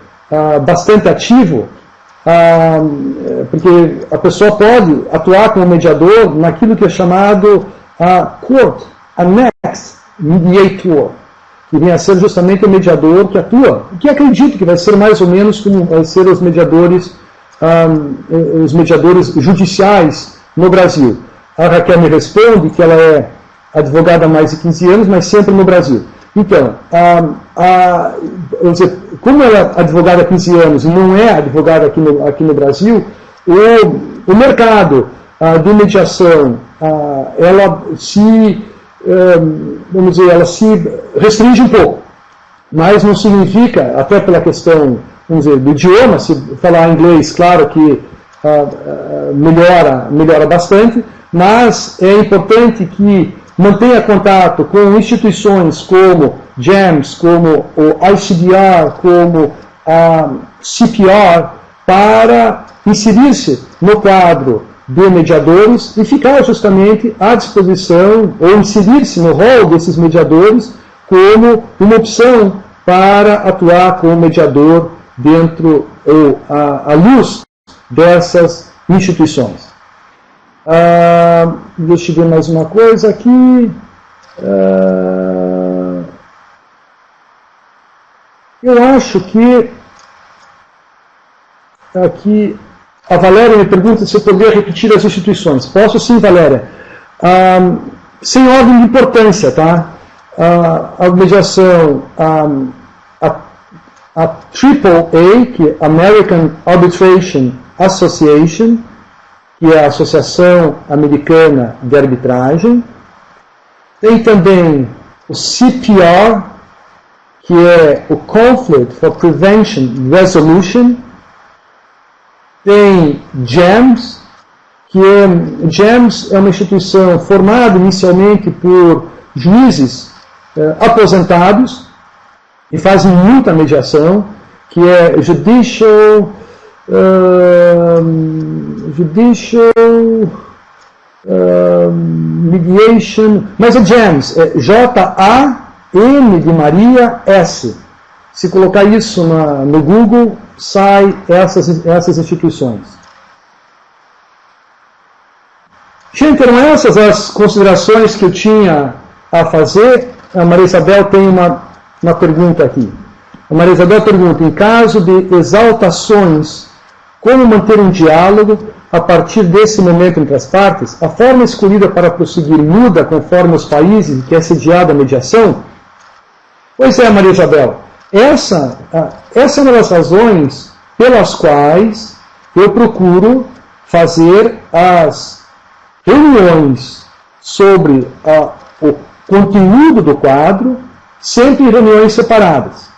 ativo, porque a pessoa pode atuar como mediador naquilo que é chamado court annexed mediator, que vem a ser justamente o mediador que atua, que acredito que vai ser mais ou menos como vai ser os mediadores judiciais no Brasil. A Raquel me responde que ela é advogada há mais de 15 anos, mas sempre no Brasil. Então, como ela é advogada há 15 anos e não é advogada aqui no Brasil, o mercado de mediação, ela se restringe um pouco, mas não significa, até pela questão, vamos dizer, do idioma, se falar inglês, claro que melhora bastante, mas é importante que mantenha contato com instituições como GEMS, como o ICDR, como a CPR, para inserir-se no quadro de mediadores e ficar justamente à disposição, ou inserir-se no rol desses mediadores como uma opção para atuar como mediador dentro, ou à luz dessas instituições. Deixa eu ver mais uma coisa aqui. Eu acho que aqui a Valéria me pergunta se eu poderia repetir as instituições. Posso sim, Valéria. Sem ordem de importância, tá? A mediação, a AAA, que é American Arbitration Association, que é a Associação Americana de Arbitragem. Tem também o CPR, que é o Conflict for Prevention Resolution. Tem GEMS, GEMS é uma instituição formada inicialmente por juízes aposentados e fazem muita mediação, que é Judicial Mediation, mas é GEMS, é J-A-M de Maria S. Se colocar isso no Google, sai essas instituições. Gente, eram essas as considerações que eu tinha a fazer. A Maria Isabel tem uma pergunta aqui. A Maria Isabel pergunta: em caso de exaltações, como manter um diálogo a partir desse momento entre as partes? A forma escolhida para prosseguir muda conforme os países em que é sediada a mediação? Pois é, Maria Isabel. Essa é uma das razões pelas quais eu procuro fazer as reuniões sobre o conteúdo do quadro, sempre em reuniões separadas.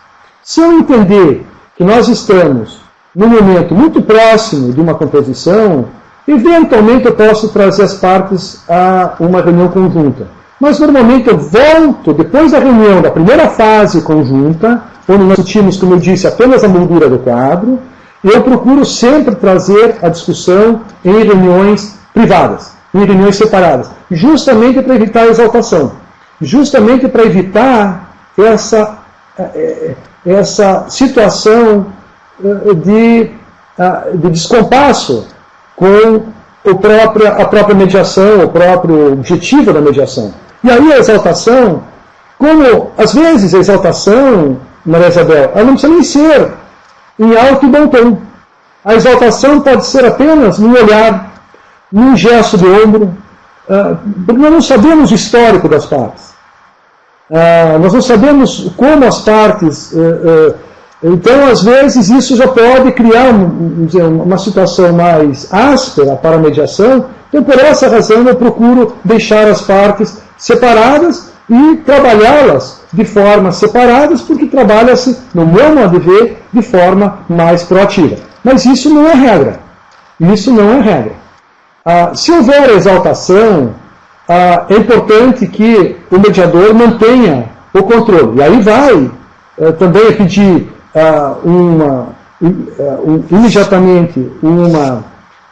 Se eu entender que nós estamos num momento muito próximo de uma composição, eventualmente eu posso trazer as partes a uma reunião conjunta. Mas normalmente eu volto, depois da reunião da primeira fase conjunta, onde nós discutimos, como eu disse, apenas a moldura do quadro, e eu procuro sempre trazer a discussão em reuniões privadas, em reuniões separadas, justamente para evitar a exaltação, justamente para evitar essa situação de descompasso com a própria mediação, o próprio objetivo da mediação. E aí a exaltação, como às vezes a exaltação, Maria Isabel, ela não precisa nem ser em alto e bom tom. A exaltação pode ser apenas num olhar, num gesto de ombro, porque nós não sabemos o histórico das partes. Nós não sabemos como as partes... Então, às vezes, isso já pode criar uma situação mais áspera para a mediação. Então, por essa razão, eu procuro deixar as partes separadas e trabalhá-las de forma separadas, porque trabalha-se, no meu modo de ver, de forma mais proativa. Mas isso não é regra. Isso não é regra. Se houver exaltação, é importante que o mediador mantenha o controle. E aí vai também pedir imediatamente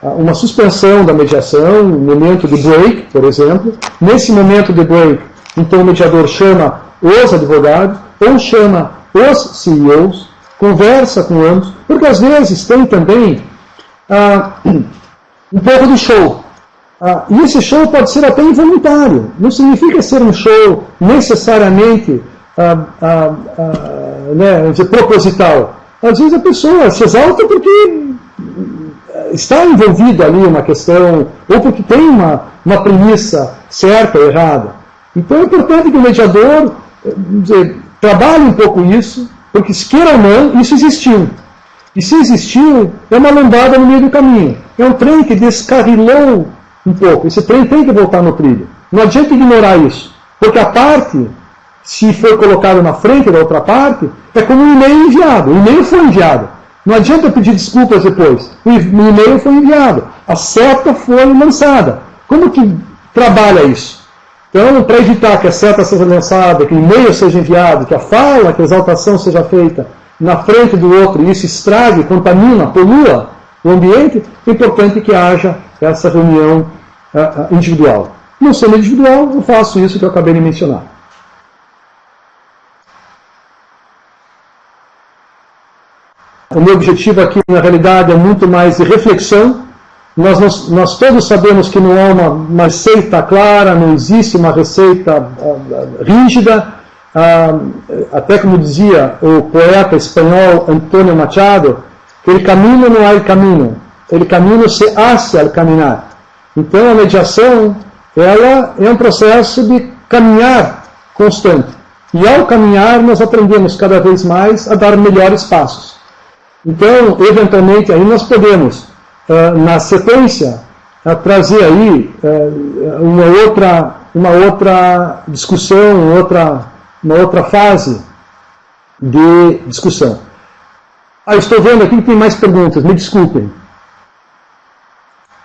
uma suspensão da mediação, um momento de break, por exemplo. Nesse momento de break, então o mediador chama os advogados ou chama os CEOs, conversa com ambos, porque às vezes tem também um pouco de show. E esse show pode ser até involuntário, não significa ser um show necessariamente proposital. Às vezes a pessoa se exalta porque está envolvida ali uma questão, ou porque tem uma premissa certa ou errada. Então é importante que o mediador trabalhe um pouco isso, porque se queira ou não, isso existiu. E se existiu, é uma lombada no meio do caminho. É um trem que descarrilou um pouco. Esse trem tem que voltar no trilho. Não adianta ignorar isso, porque a parte, se for colocado na frente da outra parte, é como um e-mail enviado. O e-mail foi enviado. Não adianta pedir desculpas depois. O e-mail foi enviado. A seta foi lançada. Como que trabalha isso? Então, para evitar que a seta seja lançada, que o e-mail seja enviado, que a fala, que a exaltação seja feita na frente do outro, e isso estrague, contamina, polua o ambiente, é importante que haja essa reunião individual. Não sendo individual, eu faço isso que eu acabei de mencionar. O meu objetivo aqui, na realidade, é muito mais de reflexão. Nós todos sabemos que não há uma receita clara, não existe uma receita rígida. Até como dizia o poeta espanhol Antonio Machado, el camino no hay camino, el camino se hace al caminar. Então a mediação, ela é um processo de caminhar constante. E ao caminhar nós aprendemos cada vez mais a dar melhores passos. Então, eventualmente, aí nós podemos, na sequência, trazer aí uma outra discussão, uma outra fase de discussão. Estou vendo aqui que tem mais perguntas, me desculpem.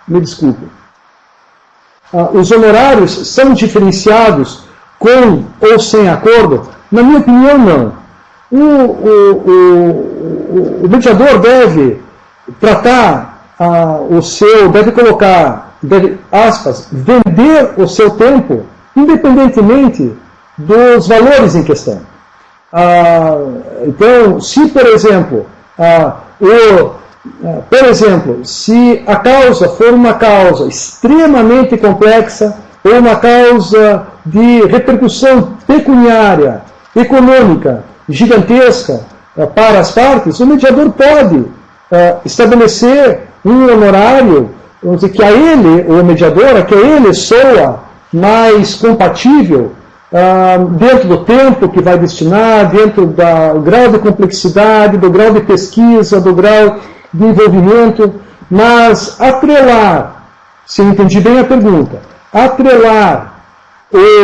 Me desculpem. Os honorários são diferenciados com ou sem acordo? Na minha opinião, não. O mediador deve tratar deve, aspas, vender o seu tempo, independentemente dos valores em questão. Então, se, por exemplo, se a causa for uma causa extremamente complexa, ou uma causa de repercussão pecuniária, econômica, gigantesca para as partes, o mediador pode estabelecer um honorário que a ele, ou a mediadora, que a ele soa mais compatível dentro do tempo que vai destinar, dentro do grau de complexidade, do grau de pesquisa, do grau de envolvimento, mas atrelar, se eu entendi bem a pergunta, atrelar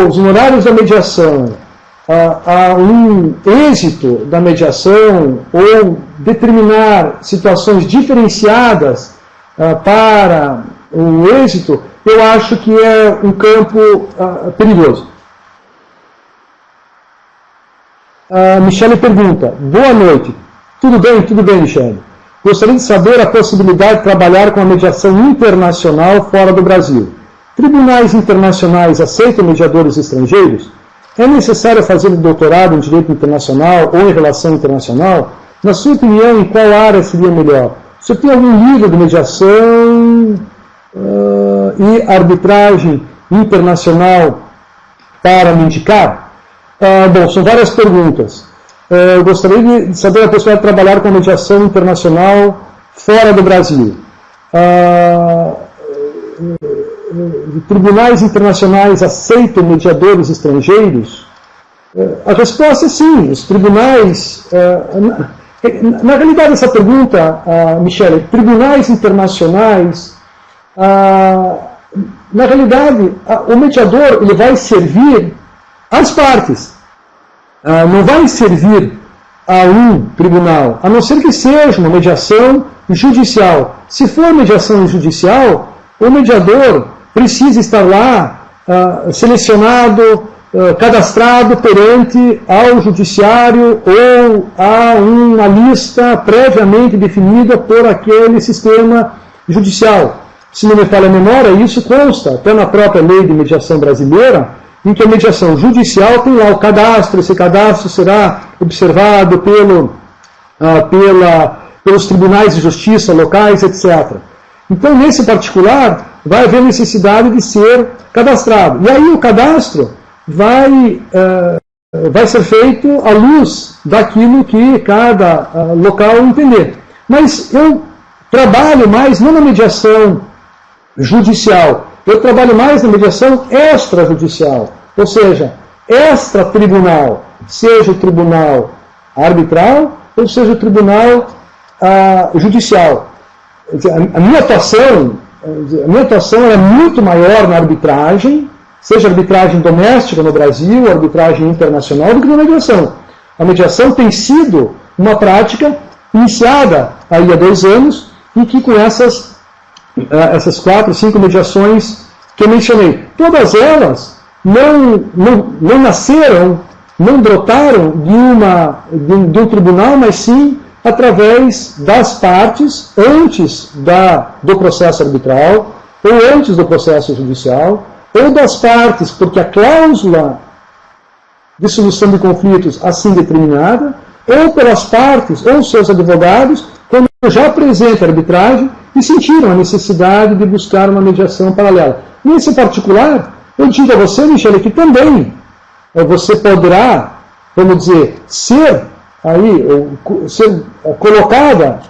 os honorários da mediação a um êxito da mediação ou determinar situações diferenciadas para o êxito, eu acho que é um campo perigoso. A Michele pergunta: boa noite. Tudo bem, Michele. Gostaria de saber a possibilidade de trabalhar com a mediação internacional fora do Brasil. Tribunais internacionais aceitam mediadores estrangeiros? É necessário fazer um doutorado em Direito Internacional ou em Relação Internacional? Na sua opinião, em qual área seria melhor? O senhor tem algum livro de mediação e arbitragem internacional para me indicar? Bom, são várias perguntas. Eu gostaria de saber a possibilidade de trabalhar com mediação internacional fora do Brasil. Tribunais internacionais aceitam mediadores estrangeiros? A resposta é sim. Os tribunais... Na realidade, essa pergunta, Michele, tribunais internacionais... Na realidade, o mediador ele vai servir às partes. Não vai servir a um tribunal, a não ser que seja uma mediação judicial. Se for mediação judicial, o mediador precisa estar lá selecionado, cadastrado perante ao judiciário ou a uma lista previamente definida por aquele sistema judicial. Se não me falha a memória, isso consta até na própria lei de mediação brasileira, em que a mediação judicial tem lá o cadastro, esse cadastro será observado pelos tribunais de justiça locais, etc. Então, nesse particular, vai haver necessidade de ser cadastrado. E aí o cadastro vai ser feito à luz daquilo que cada local entender. Mas eu trabalho mais não na mediação judicial, eu trabalho mais na mediação extrajudicial, ou seja, extratribunal, seja o tribunal arbitral ou seja o tribunal judicial. A minha atuação é muito maior na arbitragem, seja arbitragem doméstica no Brasil, arbitragem internacional, do que na mediação. A mediação tem sido uma prática iniciada aí há 2 anos e que com essas 4, 5 mediações que eu mencionei, todas elas não nasceram, não brotaram de um tribunal, mas sim através das partes antes do processo arbitral, ou antes do processo judicial, ou das partes, porque a cláusula de solução de conflitos assim determinada, ou pelas partes, ou seus advogados, quando já apresenta a arbitragem e sentiram a necessidade de buscar uma mediação paralela. Nesse particular, eu digo a você, Michele, que também você poderá, vamos dizer, ser colocada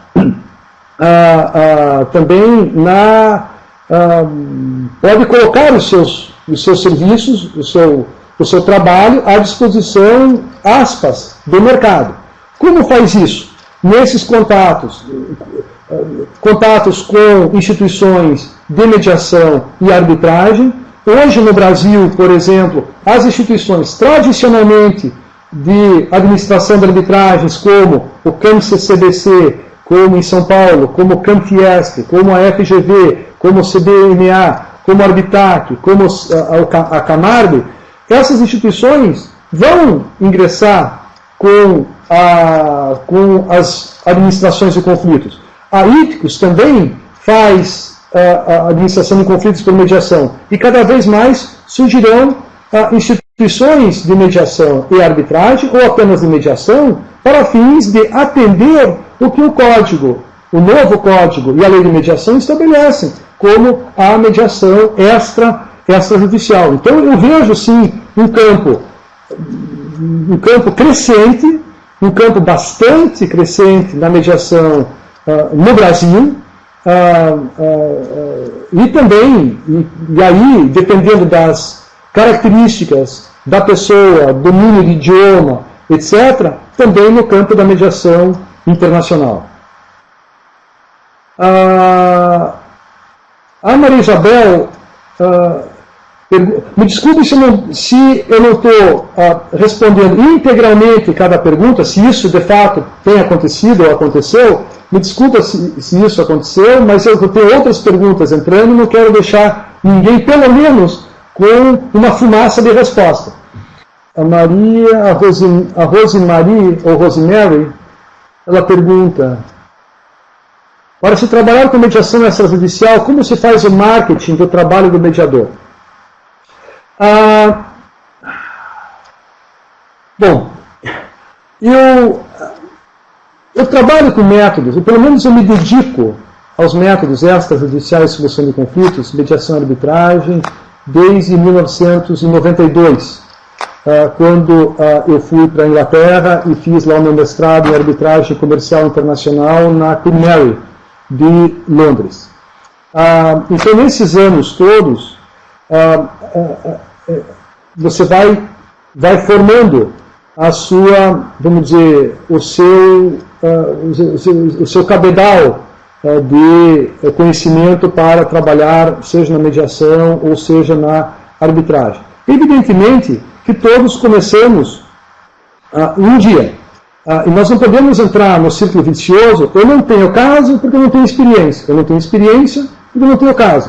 também pode colocar os seus serviços, o seu trabalho à disposição, aspas, do mercado. Como faz isso? Nesses contatos com instituições de mediação e arbitragem. Hoje no Brasil, por exemplo, as instituições tradicionalmente de administração de arbitragens, como o CAMP-CCBC, como em São Paulo, como o CAMP-Fiesp, como a FGV, como o CBMA, como a Arbitac, como a Camargo, essas instituições vão ingressar com as administrações de conflitos. A ITCOS também faz a administração de conflitos por mediação. E cada vez mais surgirão instituições de mediação e arbitragem, ou apenas de mediação, para fins de atender o que o novo código e a lei de mediação estabelecem, como a mediação extrajudicial. Então eu vejo sim um campo crescente, um campo bastante crescente na mediação no Brasil, e também, e aí, dependendo das características da pessoa, domínio de idioma, etc., também no campo da mediação internacional. A Maria Isabel Me desculpe se eu não estou respondendo integralmente cada pergunta, se isso de fato tem acontecido ou aconteceu. Me desculpa se isso aconteceu, mas eu tenho outras perguntas entrando e não quero deixar ninguém, pelo menos, com uma fumaça de resposta. A Rosemary, ou Rosemary, ela pergunta: para se trabalhar com mediação extrajudicial, como se faz o marketing do trabalho do mediador? Bom, eu trabalho com métodos, ou pelo menos eu me dedico aos métodos extrajudiciais de solução de conflitos, mediação e arbitragem, desde 1992, quando eu fui para a Inglaterra e fiz lá o meu mestrado em arbitragem comercial internacional na Queen Mary de Londres. Então, nesses anos todos, você vai formando a sua, vamos dizer, o seu cabedal de conhecimento para trabalhar, seja na mediação ou seja na arbitragem. Evidentemente que todos começamos um dia. E nós não podemos entrar no círculo vicioso. Eu não tenho caso porque eu não tenho experiência. Eu não tenho experiência porque eu não tenho caso.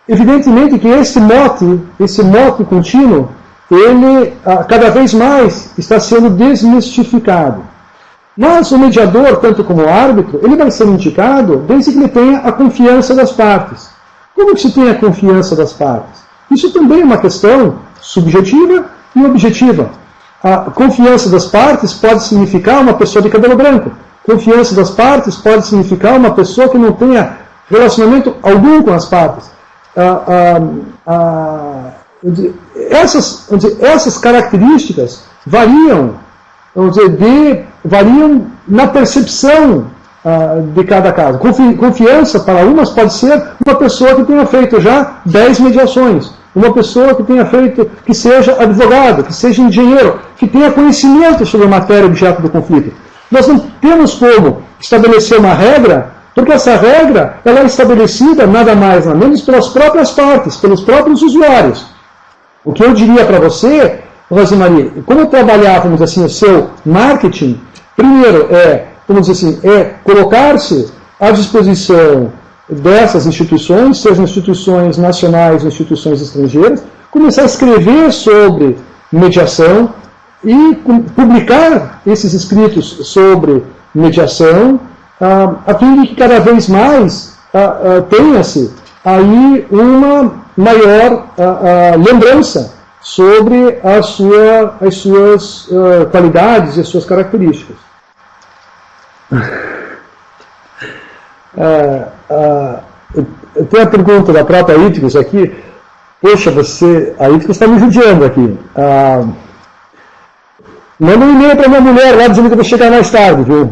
Evidentemente que esse mote contínuo, ele cada vez mais está sendo desmistificado. Mas o mediador, tanto como o árbitro, ele vai ser indicado desde que ele tenha a confiança das partes. Como que se tem a confiança das partes? Isso também é uma questão subjetiva e objetiva. A confiança das partes pode significar uma pessoa de cabelo branco. Confiança das partes pode significar uma pessoa que não tenha relacionamento algum com as partes. Essas características variam, variam na percepção de cada caso. Confiança para umas pode ser uma pessoa que tenha feito já 10 mediações. Uma pessoa que tenha feito, que seja advogado, que seja engenheiro, que tenha conhecimento sobre a matéria objeto do conflito. Nós não temos como estabelecer uma regra, porque essa regra ela é estabelecida nada mais, nada menos pelas próprias partes, pelos próprios usuários. O que eu diria para você, Rosemary, como trabalhar, vamos dizer assim, o seu marketing, primeiro vamos dizer assim, colocar-se à disposição dessas instituições, sejam instituições nacionais ou instituições estrangeiras, começar a escrever sobre mediação e publicar esses escritos sobre mediação, a fim de que cada vez mais tenha-se aí uma maior lembrança sobre as suas qualidades e as suas características. Eu tenho a pergunta da própria Ithicus aqui. Poxa, a Ithicus está me judiando aqui. Manda um e-mail para minha mulher lá dizendo que eu vou chegar mais tarde, viu?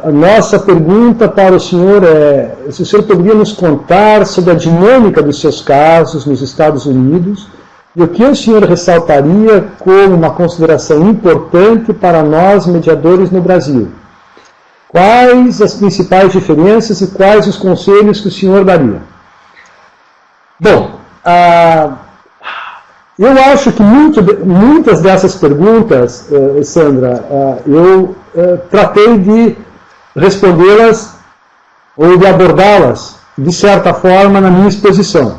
A nossa pergunta para o senhor é se o senhor poderia nos contar sobre a dinâmica dos seus casos nos Estados Unidos e o que o senhor ressaltaria como uma consideração importante para nós mediadores no Brasil. Quais as principais diferenças e quais os conselhos que o senhor daria? Bom, eu acho que muitas dessas perguntas, Sandra, eu tratei de respondê-las ou de abordá-las, de certa forma, na minha exposição.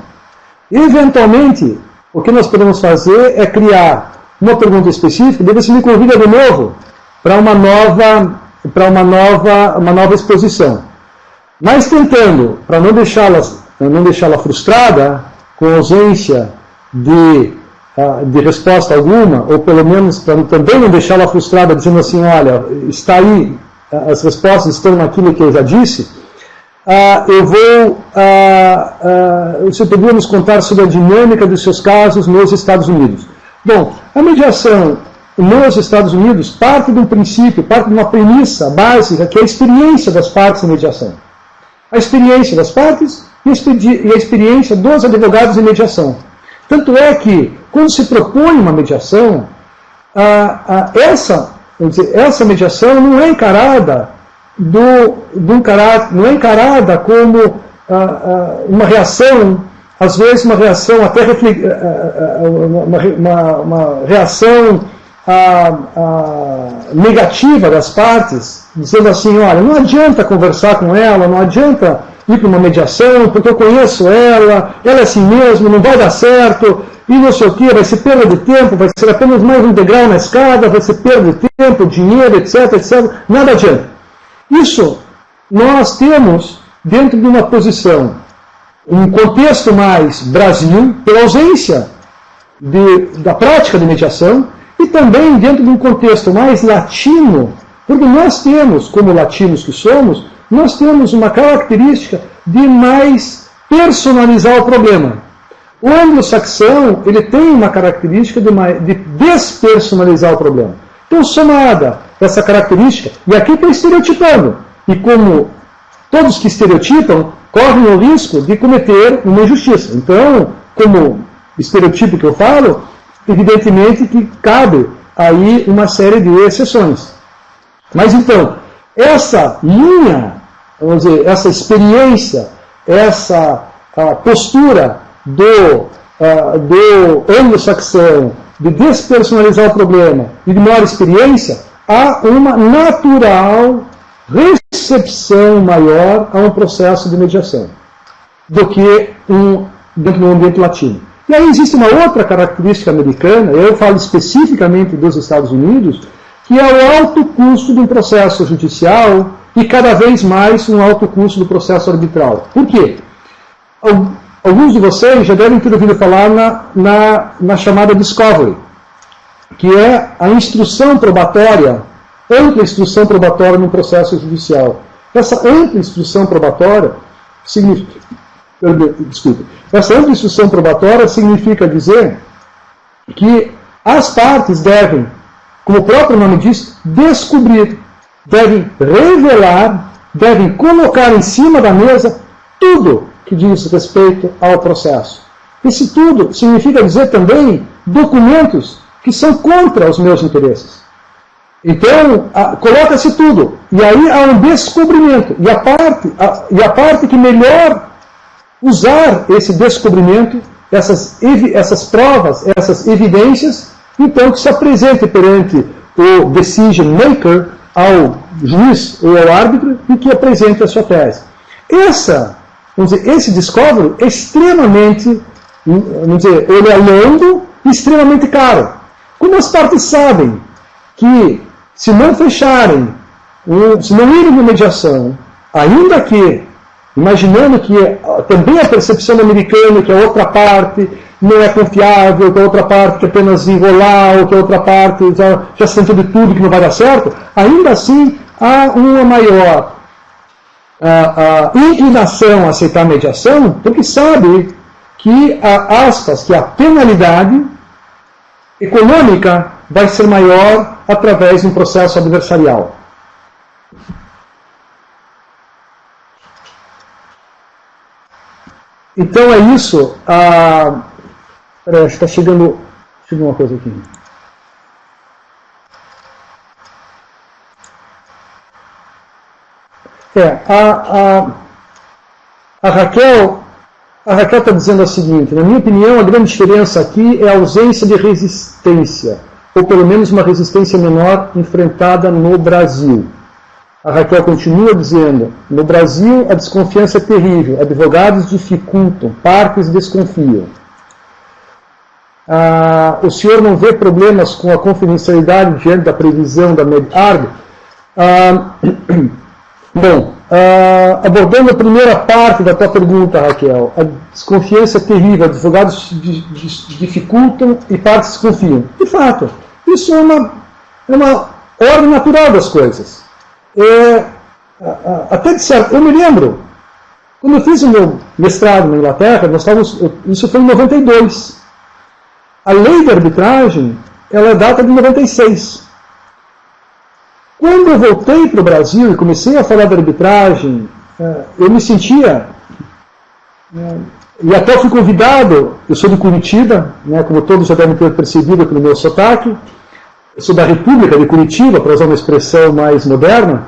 Eventualmente, o que nós podemos fazer é criar uma pergunta específica, daí você me convida de novo para uma nova exposição. Mas tentando, para não deixá-la frustrada, com ausência de resposta alguma, ou pelo menos para também não deixá-la frustrada dizendo assim, olha, está aí, as respostas estão naquilo que eu já disse, você poderia nos contar sobre a dinâmica dos seus casos nos Estados Unidos. Bom, a mediação nos Estados Unidos parte de um princípio, parte de uma premissa básica, que é a experiência das partes em mediação. A experiência das partes e a experiência dos advogados em mediação. Tanto é que, quando se propõe uma mediação, essa mediação não é encarada não é encarada como uma reação às vezes uma reação até uma reação negativa das partes, dizendo assim, olha, não adianta conversar com ela, não adianta ir para uma mediação, porque eu conheço ela é assim mesmo, não vai dar certo, e não sei o que, vai ser perda de tempo, vai ser apenas mais um degrau na escada, vai ser perda de tempo, dinheiro, etc, etc, nada adianta. Isso nós temos dentro de uma posição, um contexto mais Brasil, pela ausência da prática de mediação, e também dentro de um contexto mais latino, porque nós temos, como latinos que somos, nós temos uma característica de mais personalizar o problema. O anglo-saxão, ele tem uma característica de despersonalizar o problema. Então, somada essa característica, e aqui estou estereotipando, e como todos que estereotipam, correm o risco de cometer uma injustiça. Então, como estereotipo que eu falo, evidentemente que cabe aí uma série de exceções. Mas então, essa linha, vamos dizer, essa experiência, essa postura do anglo-saxão, de despersonalizar o problema e de maior experiência, há uma natural recepção maior a um processo de mediação do que dentro do ambiente latino. E aí existe uma outra característica americana, eu falo especificamente dos Estados Unidos, que é o alto custo de um processo judicial e cada vez mais um alto custo do processo arbitral. Por quê? Alguns de vocês já devem ter ouvido falar na chamada discovery, que é a instrução probatória, ampla instrução probatória no processo judicial. Essa ampla instrução probatória significa... Essa ampla instrução probatória significa dizer que as partes devem, como o próprio nome diz, descobrir, devem revelar, devem colocar em cima da mesa tudo que diz respeito ao processo. Esse tudo significa dizer também documentos que são contra os meus interesses. Então, coloca-se tudo. E aí há um descobrimento. E a parte que melhor usar esse descobrimento, essas provas, essas evidências, então que se apresente perante o decision maker, ao juiz ou ao árbitro, e que apresente a sua tese. Esse discovery é extremamente, vamos dizer, ele é longo e extremamente caro. Como as partes sabem que se não fecharem, se não irem de mediação, ainda que, imaginando que também a percepção americana, que a outra parte não é confiável, que a outra parte quer apenas enrolar, ou que a outra parte já se tentou de tudo que não vai dar certo, ainda assim há uma maior inclinação a aceitar a mediação, porque sabe que a penalidade econômica vai ser maior através de um processo adversarial. Então é isso. Peraí, está chegando uma coisa aqui. A Raquel está dizendo o seguinte: na minha opinião, a grande diferença aqui é a ausência de resistência, ou pelo menos uma resistência menor enfrentada no Brasil. A Raquel continua dizendo: no Brasil a desconfiança é terrível, advogados dificultam, partes desconfiam. O senhor não vê problemas com a confidencialidade diante da previsão da mediação? Bom, abordando a primeira parte da tua pergunta, Raquel, a desconfiança é terrível, advogados dificultam e partes desconfiam. De fato, isso é uma ordem natural das coisas. Até de certo, eu me lembro, quando eu fiz o meu mestrado na Inglaterra, isso foi em 92. A lei de arbitragem, ela data de 96. Quando eu voltei para o Brasil e comecei a falar de arbitragem, eu me sentia, e até fui convidado, eu sou de Curitiba, como todos já devem ter percebido pelo meu sotaque, eu sou da República de Curitiba, para usar uma expressão mais moderna,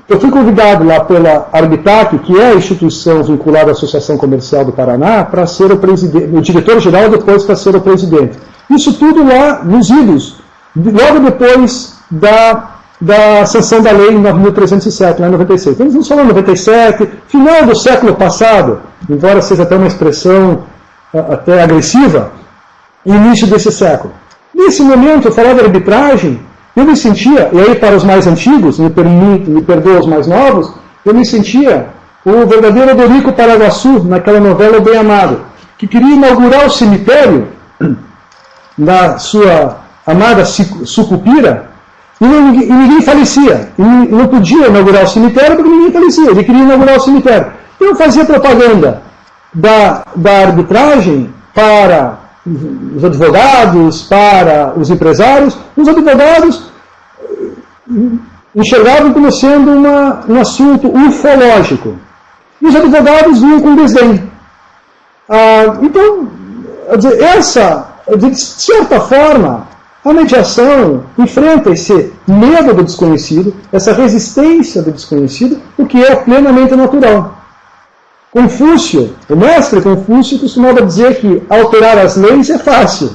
eu fui convidado lá pela Arbitac, que é a instituição vinculada à Associação Comercial do Paraná, para ser o diretor-geral e depois para ser o presidente. Isso tudo lá nos idos, logo depois da sanção da lei em 9.307, lá em 96. Então, nós falamos 97, final do século passado, embora seja até uma expressão até agressiva, início desse século. Nesse momento, eu falava de arbitragem, eu me sentia, e aí para os mais antigos, me perdoa os mais novos, eu me sentia o verdadeiro Odorico Paraguaçu, naquela novela Bem Amado, que queria inaugurar o cemitério na sua amada Sucupira, e ninguém falecia. E não podia inaugurar o cemitério porque ninguém falecia. Ele queria inaugurar o cemitério. Então eu fazia propaganda da arbitragem para os advogados, para os empresários. Os advogados enxergavam como sendo um assunto ufológico. E os advogados vinham com desdém. Então, de certa forma, a mediação enfrenta esse medo do desconhecido, essa resistência do desconhecido, o que é plenamente natural. Confúcio, o mestre Confúcio, costumava dizer que alterar as leis é fácil.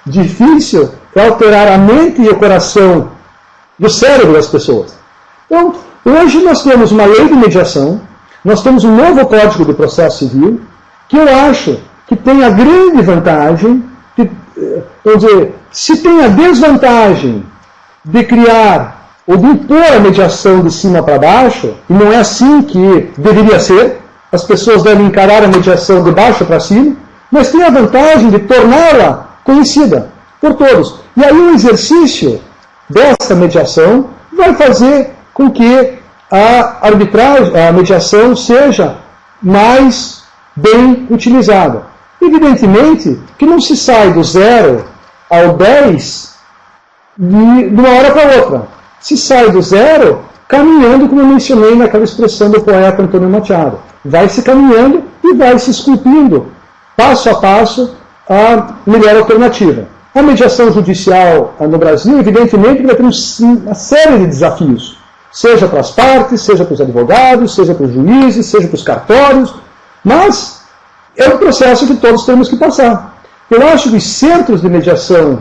Difícil é alterar a mente e o coração do cérebro das pessoas. Então, hoje nós temos uma lei de mediação, nós temos um novo Código de Processo Civil, que eu acho que tem a grande vantagem, vamos dizer, se tem a desvantagem de criar ou de impor a mediação de cima para baixo, e não é assim que deveria ser, as pessoas devem encarar a mediação de baixo para cima, mas tem a vantagem de torná-la conhecida por todos. E aí o exercício dessa mediação vai fazer com que a mediação seja mais bem utilizada. Evidentemente que não se sai do 0 ao 10 de uma hora para outra. Se sai do 0 caminhando, como eu mencionei naquela expressão do poeta Antônio Machado. Vai se caminhando e vai se esculpindo, passo a passo, a melhor alternativa. A mediação judicial no Brasil, evidentemente, vai ter uma série de desafios. Seja para as partes, seja para os advogados, seja para os juízes, seja para os cartórios, mas é um processo que todos temos que passar. Eu acho que os centros de mediação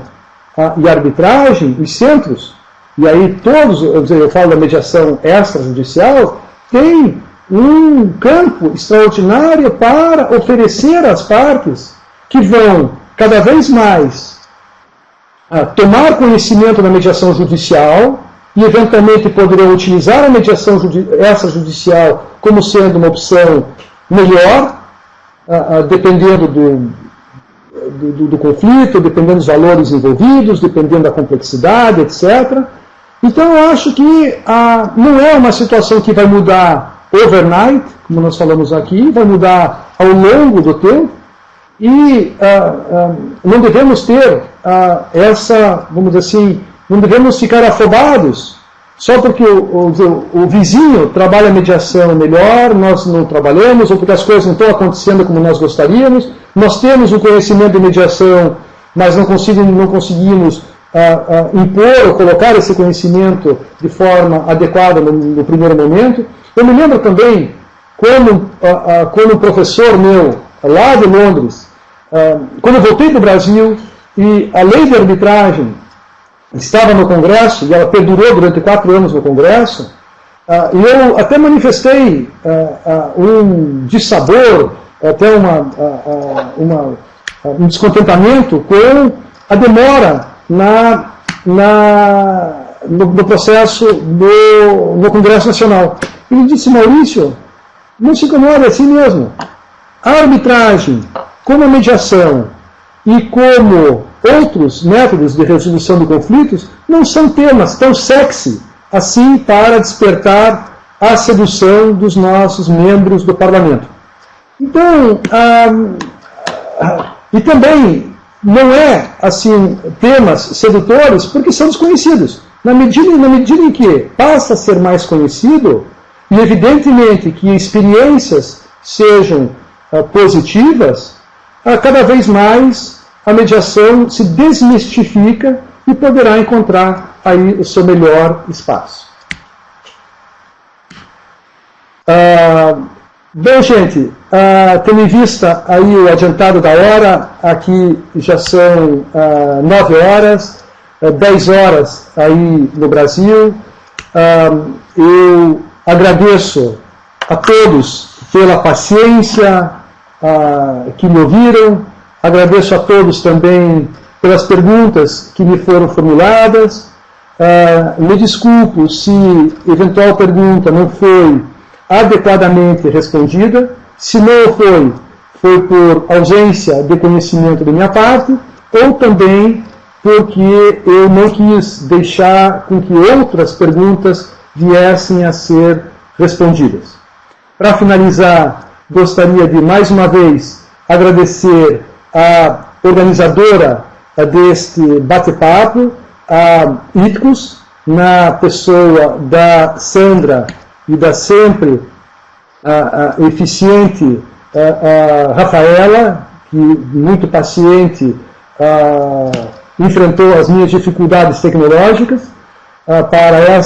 e arbitragem, os centros, e aí todos, eu falo da mediação extrajudicial, tem um campo extraordinário para oferecer às partes que vão cada vez mais tomar conhecimento da mediação judicial e eventualmente poderão utilizar a mediação extrajudicial como sendo uma opção melhor, dependendo do conflito, dependendo dos valores envolvidos, dependendo da complexidade, etc. Então eu acho que não é uma situação que vai mudar overnight, como nós falamos aqui, vai mudar ao longo do tempo, e não devemos ter vamos dizer assim, não devemos ficar afobados só porque o vizinho trabalha a mediação melhor, nós não trabalhamos, ou porque as coisas não estão acontecendo como nós gostaríamos. Nós temos um conhecimento de mediação, mas não conseguimos impor ou colocar esse conhecimento de forma adequada no primeiro momento. Eu me lembro também, quando um professor meu, lá de Londres, quando eu voltei para o Brasil, e a lei de arbitragem estava no Congresso, e ela perdurou durante 4 anos no Congresso, e eu até manifestei um dissabor, até um descontentamento com a demora no processo no Congresso Nacional. Ele disse: Maurício, não se incomode, é assim mesmo. A arbitragem, como a mediação e como outros métodos de resolução de conflitos, não são temas tão sexy assim para despertar a sedução dos nossos membros do parlamento. Então, e também não é assim temas sedutores porque são desconhecidos. Na medida em que passa a ser mais conhecido, e evidentemente que experiências sejam positivas, cada vez mais a mediação se desmistifica e poderá encontrar aí o seu melhor espaço. Bom, gente, tendo em vista aí o adiantado da hora, aqui já são 9 horas, 10 horas aí no Brasil. Eu agradeço a todos pela paciência que me ouviram, agradeço a todos também pelas perguntas que me foram formuladas. Me desculpo se eventual pergunta não foi adequadamente respondida. Se não foi por ausência de conhecimento da minha parte, ou também porque eu não quis deixar com que outras perguntas viessem a ser respondidas. Para finalizar, gostaria de mais uma vez agradecer a organizadora deste bate-papo, a Ithcus, na pessoa da Sandra e da sempre eficiente Rafaela, que muito paciente enfrentou as minhas dificuldades tecnológicas para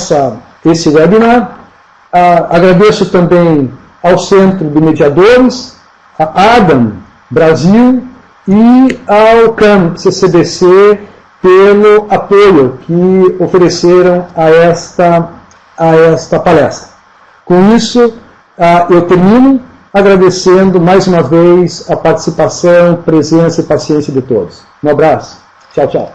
esse webinar. Agradeço também ao Centro de Mediadores, a Adam Brasil e ao CAM CCBC pelo apoio que ofereceram a esta palestra. Com isso, eu termino agradecendo mais uma vez a participação, presença e paciência de todos. Um abraço. Tchau, tchau.